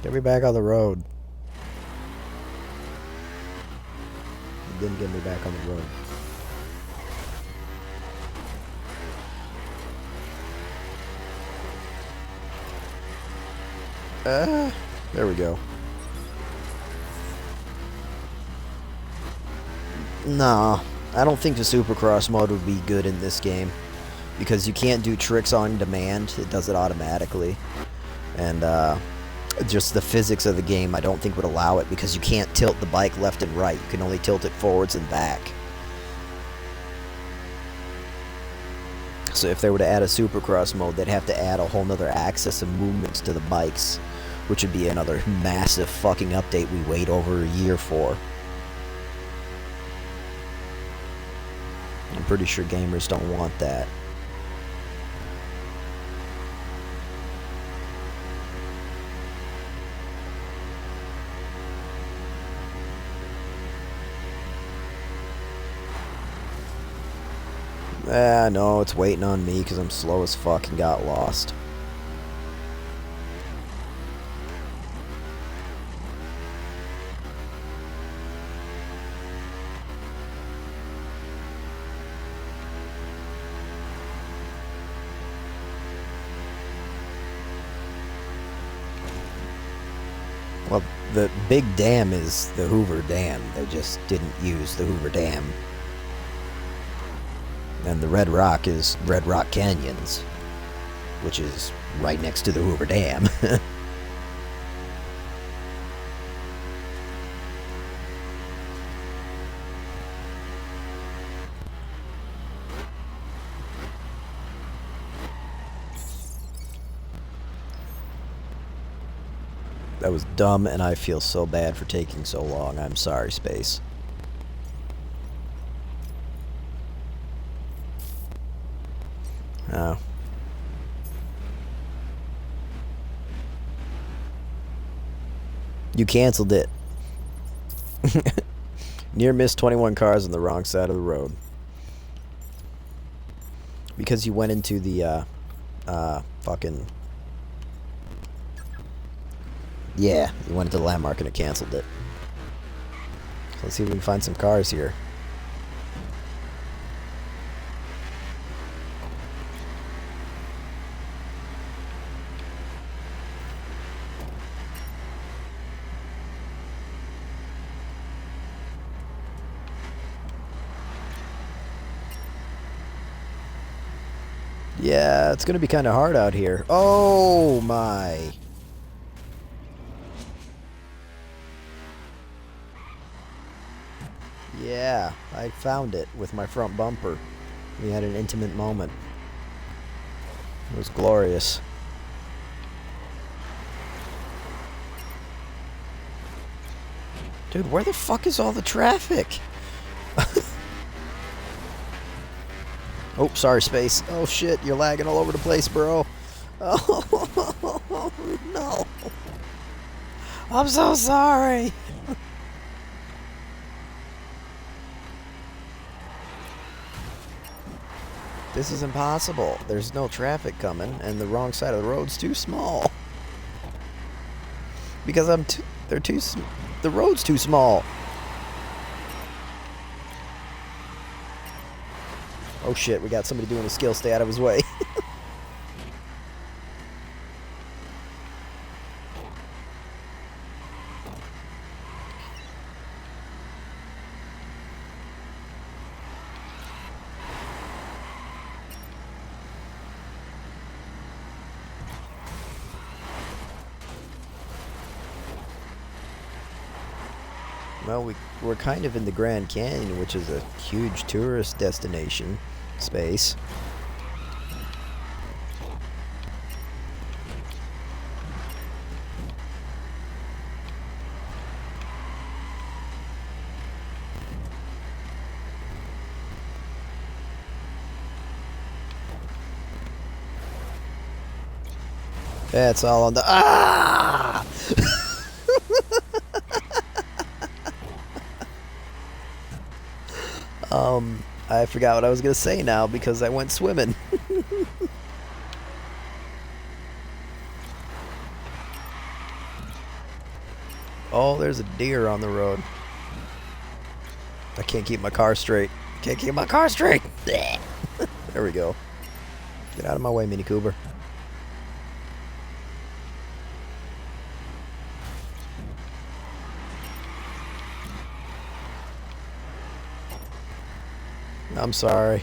Get me back on the road. You didn't get me back on the road. There we go. Nah, I don't think the Supercross mode would be good in this game. Because you can't do tricks on demand. It does it automatically. And, just the physics of the game I don't think would allow it because you can't tilt the bike left and right. You can only tilt it forwards and back. So if they were to add a Supercross mode, they'd have to add a whole nother axis of movements to the bikes, which would be another massive fucking update we wait over a year for. I'm pretty sure gamers don't want that. No, it's waiting on me because I'm slow as fuck and got lost. Well, the big dam is the Hoover Dam. They just didn't use the Hoover Dam. And the Red Rock is Red Rock Canyons, which is right next to the Hoover Dam. That was dumb, and I feel so bad for taking so long. I'm sorry, Space. Oh. You canceled it. Near miss 21 cars on the wrong side of the road. Because you went into the, fucking... Yeah, you went into the landmark and it canceled it. So let's see if we can find some cars here. Yeah, it's gonna be kind of hard out here. Oh my. Yeah, I found it with my front bumper. We had an intimate moment. It was glorious. Dude, where the fuck is all the traffic? Oh, sorry, Space. Oh shit, you're lagging all over the place, bro. Oh, no. I'm so sorry. This is impossible. There's no traffic coming, and the wrong side of the road's too small. Because the road's too small. Oh shit, we got somebody doing a skill. Stay out of his way. Well, we're kind of in the Grand Canyon, which is a huge tourist destination space. That's all on the... Ah! I forgot what I was going to say now because I went swimming. Oh, there's a deer on the road. I can't keep my car straight. Can't keep my car straight. There we go. Get out of my way, Mini Cooper. I'm sorry.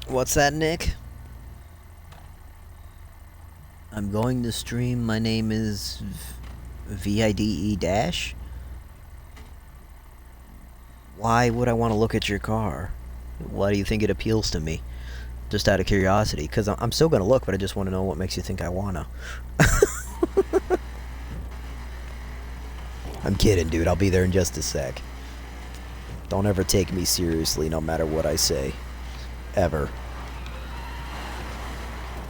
What's that, Nick? I'm going to stream. My name is VIDE Dash. Why would I want to look at your car? Why do you think it appeals to me? Just out of curiosity. Because I'm still going to look, but I just want to know what makes you think I want to. I'm kidding, dude. I'll be there in just a sec. Don't ever take me seriously, no matter what I say. Ever.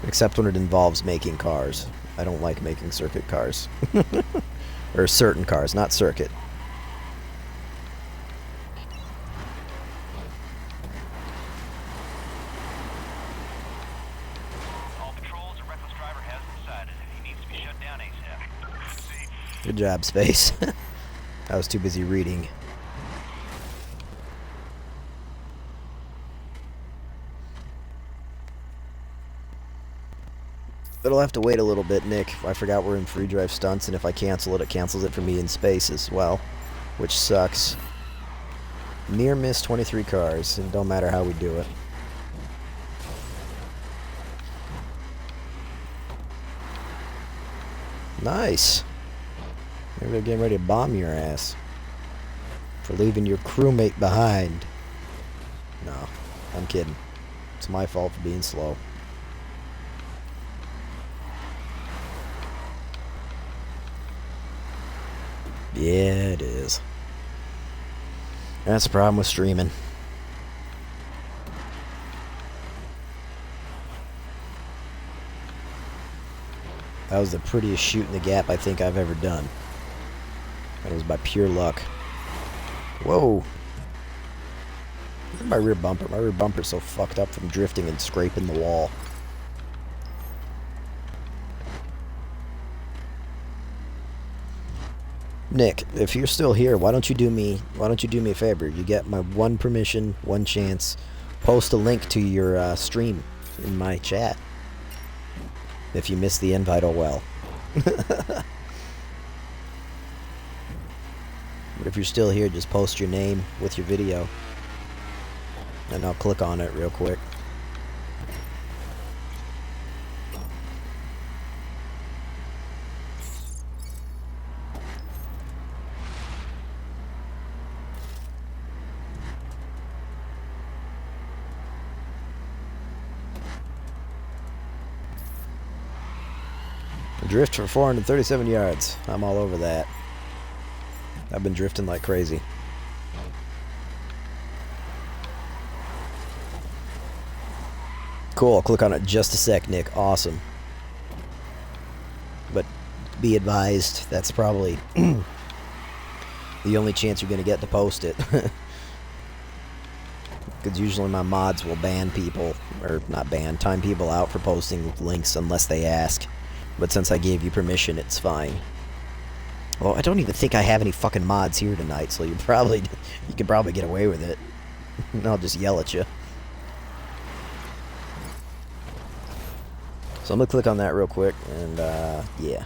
Except when it involves making cars. I don't like making circuit cars. Or certain cars, not circuit. All patrols, a reckless driver has decided. He needs to be shut down ASAP. Good job, Space. I was too busy reading. It'll have to wait a little bit, Nick. I forgot we're in free drive stunts, and if I cancel it, it cancels it for me in space as well, which sucks. Near miss 23 cars, and don't matter how we do it. Nice. Maybe they're getting ready to bomb your ass for leaving your crewmate behind. No. I'm kidding. It's my fault for being slow. Yeah, it is. That's the problem with streaming. That was the prettiest shoot in the gap I think I've ever done. That was by pure luck. Whoa. Look at my rear bumper. My rear bumper's so fucked up from drifting and scraping the wall. Nick, if you're still here, why don't you do me a favor? You get my one permission, one chance. Post a link to your stream in my chat. If you missed the invite, oh well. But if you're still here, just post your name with your video. And I'll click on it real quick. Drift for 437 yards. I'm all over that. I've been drifting like crazy. Cool, I'll click on it just a sec, Nick. Awesome. But be advised, that's probably the only chance you're going to get to post it. Because usually my mods will ban people, or not ban, time people out for posting links unless they ask. But since I gave you permission, it's fine. Well, I don't even think I have any fucking mods here tonight, so you could probably get away with it. I'll just yell at you. So I'm gonna click on that real quick, and yeah.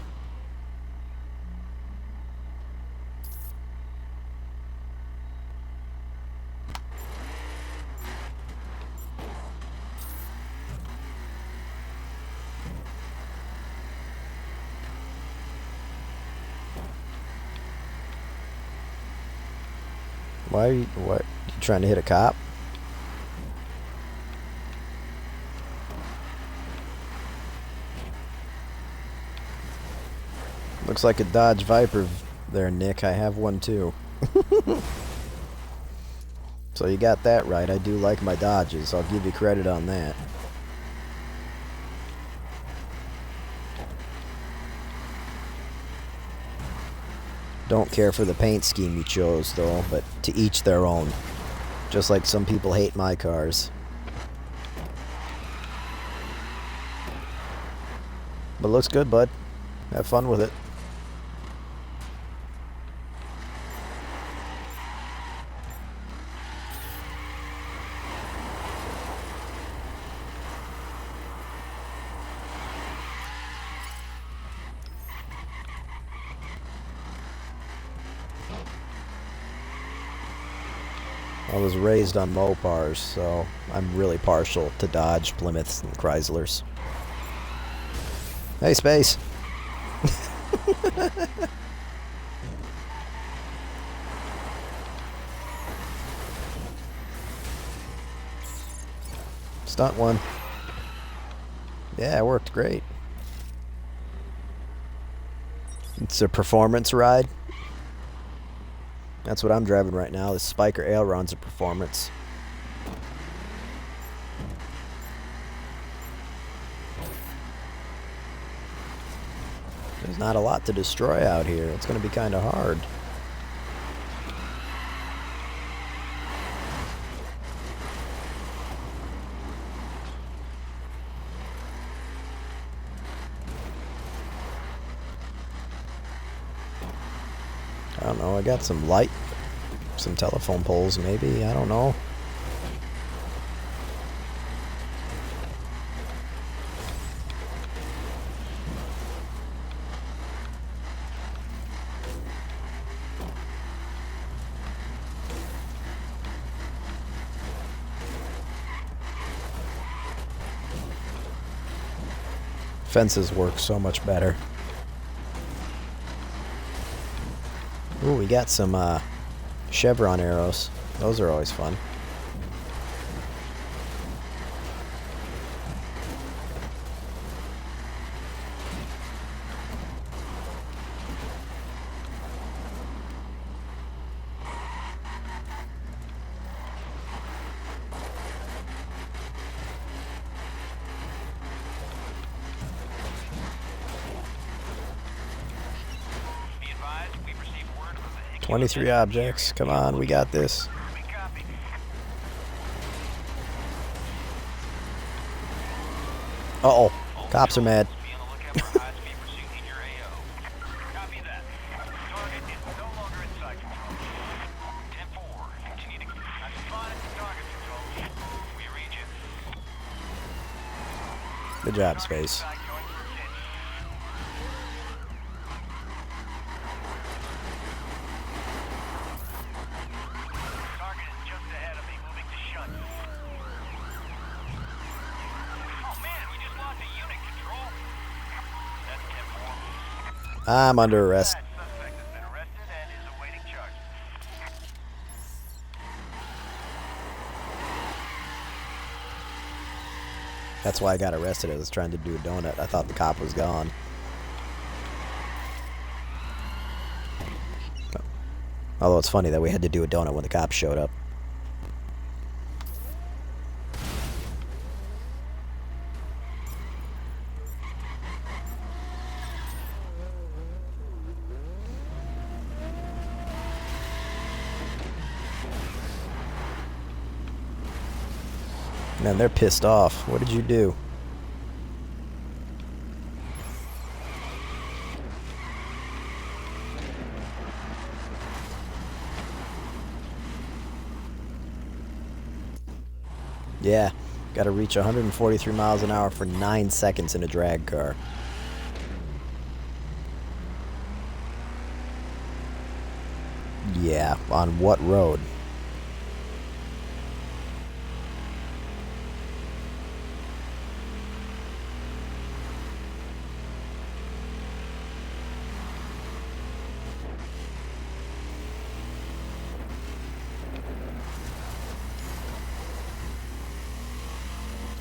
Why are you, what, you trying to hit a cop? Looks like a Dodge Viper there, Nick. I have one too. So you got that right. I do like my Dodges. I'll give you credit on that. Don't care for the paint scheme you chose, though, but to each their own. Just like some people hate my cars. But looks good, bud. Have fun with it. I was raised on Mopars, so I'm really partial to Dodge, Plymouths, and Chryslers. Hey, Space! Stunt one. Yeah, it worked great. It's a performance ride. That's what I'm driving right now. This Spiker aileron's a performance. There's not a lot to destroy out here. It's going to be kind of hard. I don't know, I got some light, some telephone poles maybe, I don't know. Fences work so much better. Ooh, we got some chevron arrows. Those are always fun. 23 objects. Come on, we got this. We copy. Uh-oh. Cops are mad. Be on the lookout for high-speed pursuit in your AO. Copy that. Target is no longer in sight control. 10-4. Continue to... I'm spotted the target control. We read you. Good job, Space. Side going for a pitch. Target is just ahead of me, moving to shut. Oh man, we just lost a unit control. That's 10-4. I'm under arrest. That suspect has been arrested and is awaiting charges. That's why I got arrested. I was trying to do a donut. I thought the cop was gone. Although it's funny that we had to do a donut when the cops showed up. Man, they're pissed off. What did you do? Yeah, gotta reach 143 miles an hour for 9 seconds in a drag car. Yeah, on what road?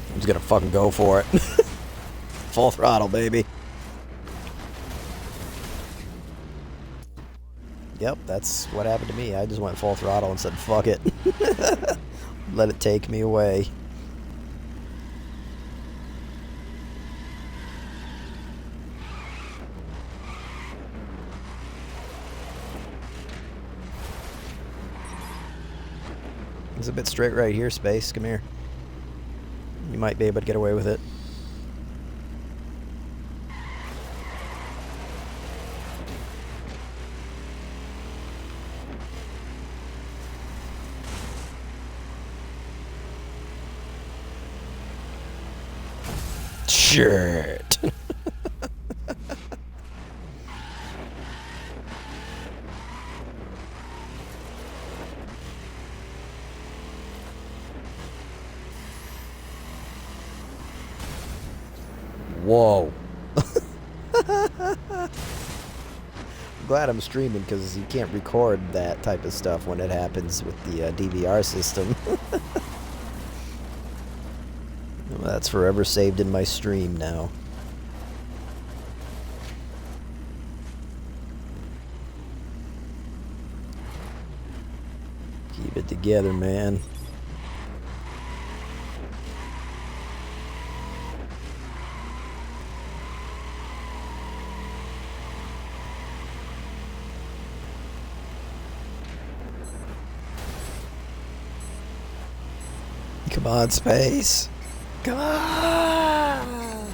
I'm just gonna fucking go for it. Full throttle, baby. Yep, that's what happened to me. I just went full throttle and said, fuck it. Let it take me away. It's a bit straight right here, Space. Come here. You might be able to get away with it. Shit. Whoa. I'm glad I'm streaming because you can't record that type of stuff when it happens with the DVR system. Well, that's forever saved in my stream now. Keep it together, man. Come on, Space. Come on!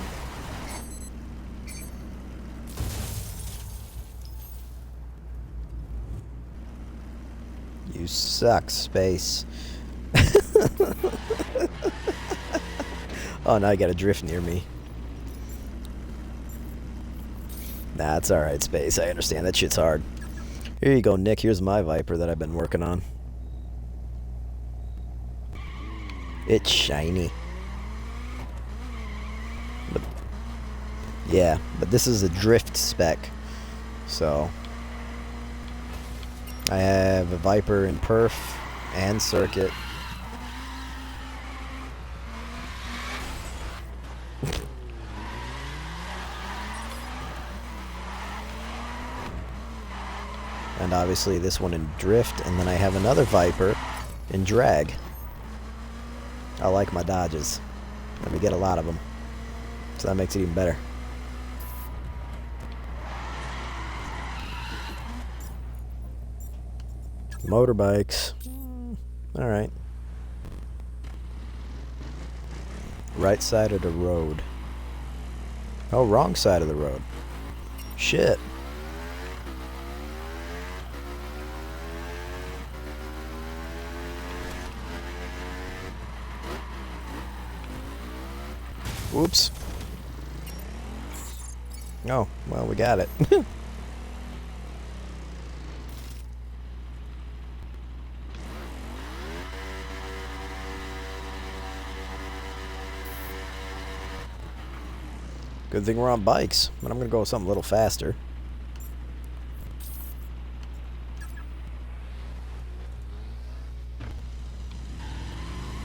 You suck, Space. Oh, now I got a drift near me. Nah, it's alright, Space. I understand. That shit's hard. Here you go, Nick. Here's my Viper that I've been working on. It's shiny. But, yeah, but this is a drift spec. So, I have a Viper in perf and circuit. And obviously this one in drift, and then I have another Viper in drag. I like my dodges, and we get a lot of them, so that makes it even better. Motorbikes. Alright. Right side of the road. Oh, wrong side of the road. Shit. Oops. Oh, well, we got it. Good thing we're on bikes, but I'm gonna go with something a little faster.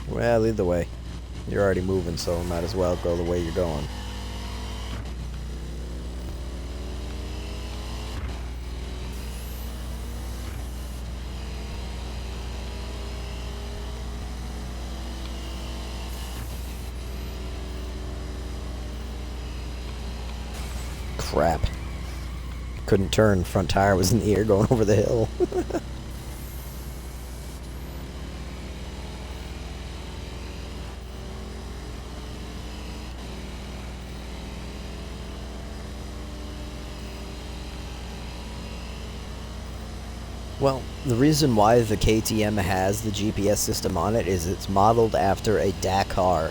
Well, either way. You're already moving, so might as well go the way you're going. Crap. Couldn't turn, front tire was in the air going over the hill. Well, the reason why the KTM has the GPS system on it is it's modeled after a Dakar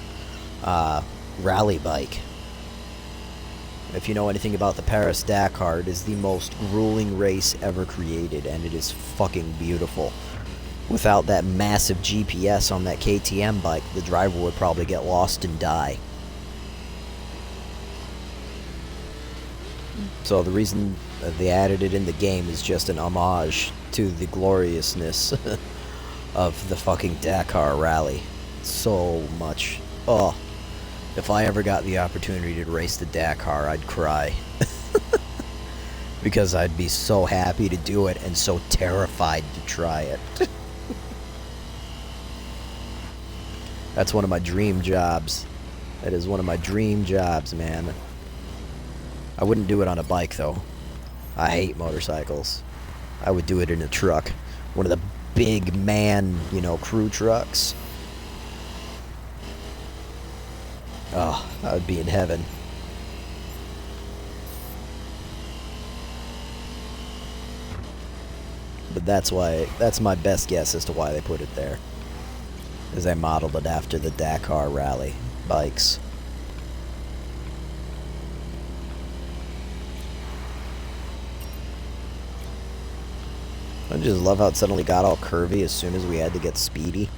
rally bike. If you know anything about the Paris Dakar, it is the most grueling race ever created, and it is fucking beautiful. Without that massive GPS on that KTM bike, the driver would probably get lost and die. So the reason they added it in the game is just an homage to the gloriousness of the fucking Dakar rally. So much. Oh, if I ever got the opportunity to race the Dakar, I'd cry. Because I'd be so happy to do it and so terrified to try it. That's one of my dream jobs. That is one of my dream jobs, man. I wouldn't do it on a bike, though. I hate motorcycles. I would do it in a truck. One of the big man, you know, crew trucks. Oh, I would be in heaven. But that's my best guess as to why they put it there. Is they modeled it after the Dakar rally bikes. I just love how it suddenly got all curvy as soon as we had to get speedy.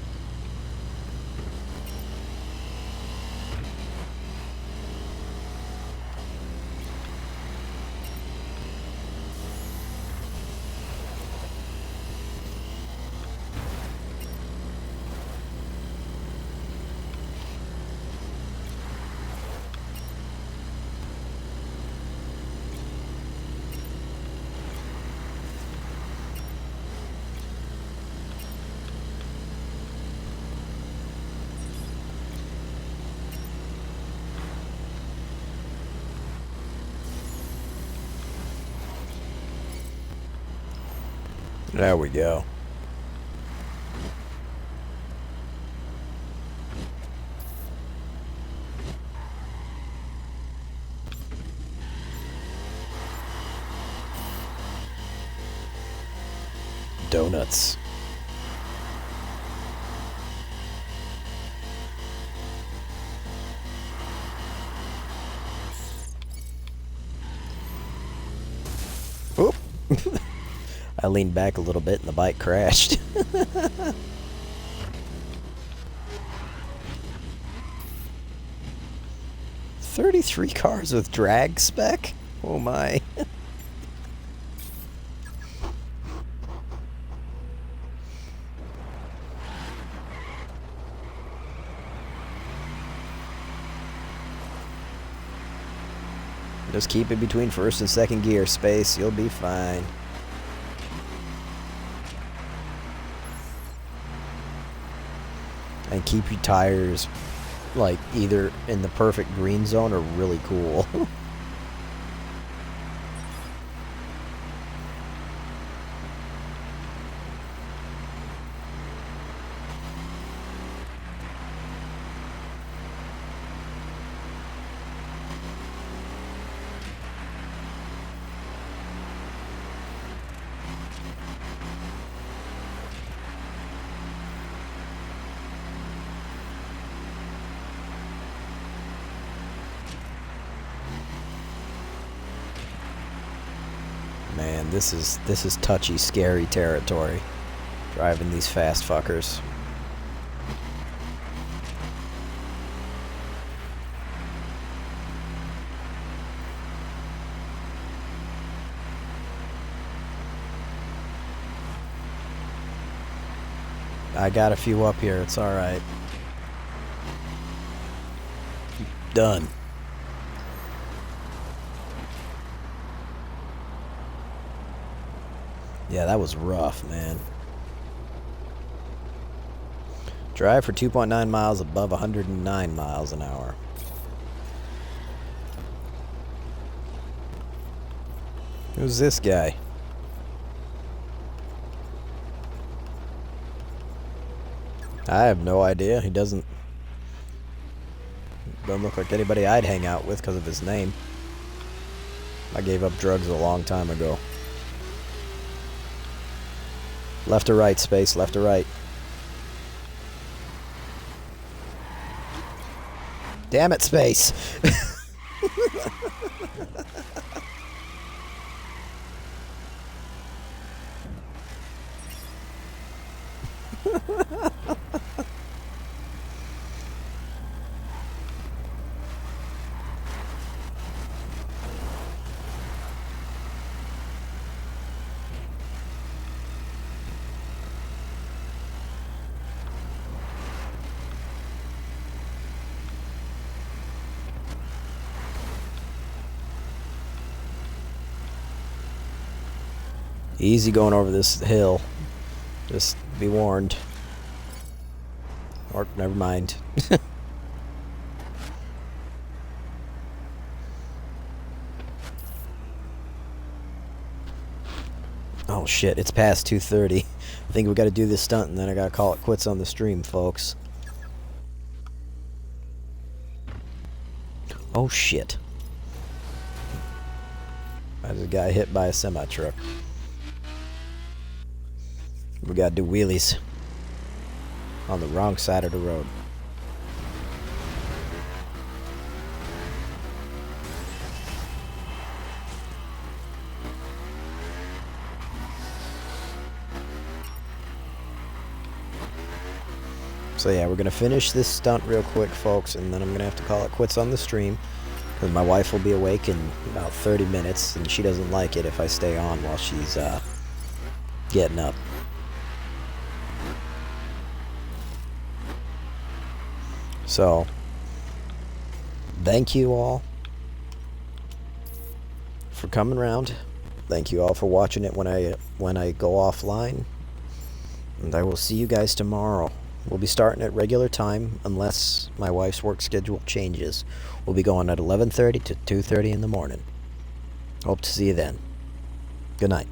There we go. Donuts. Oop. I leaned back a little bit and the bike crashed. 33 cars with drag spec? Oh my. Just keep it between first and second gear space, you'll be fine. And keep your tires like either in the perfect green zone or really cool. This is touchy, scary territory. Driving these fast fuckers. I got a few up here, it's alright. Done. Yeah, that was rough, man. Drive for 2.9 miles above 109 miles an hour. Who's this guy? I have no idea. He doesn't look like anybody I'd hang out with because of his name. I gave up drugs a long time ago. Left or right, Space, left or right. Damn it, Space. Easy going over this hill. Just be warned. Or, never mind. Oh shit, it's past 2:30. I think we gotta do this stunt and then I gotta call it quits on the stream, folks. Oh shit. There's a guy hit by a semi-truck. We gotta do wheelies on the wrong side of the road. So yeah, we're gonna finish this stunt real quick, folks, and then I'm gonna have to call it quits on the stream because my wife will be awake in about 30 minutes, and she doesn't like it if I stay on while she's getting up. So, thank you all for coming around. Thank you all for watching it when I go offline. And I will see you guys tomorrow. We'll be starting at regular time unless my wife's work schedule changes. We'll be going at 11:30 to 2:30 in the morning. Hope to see you then. Good night.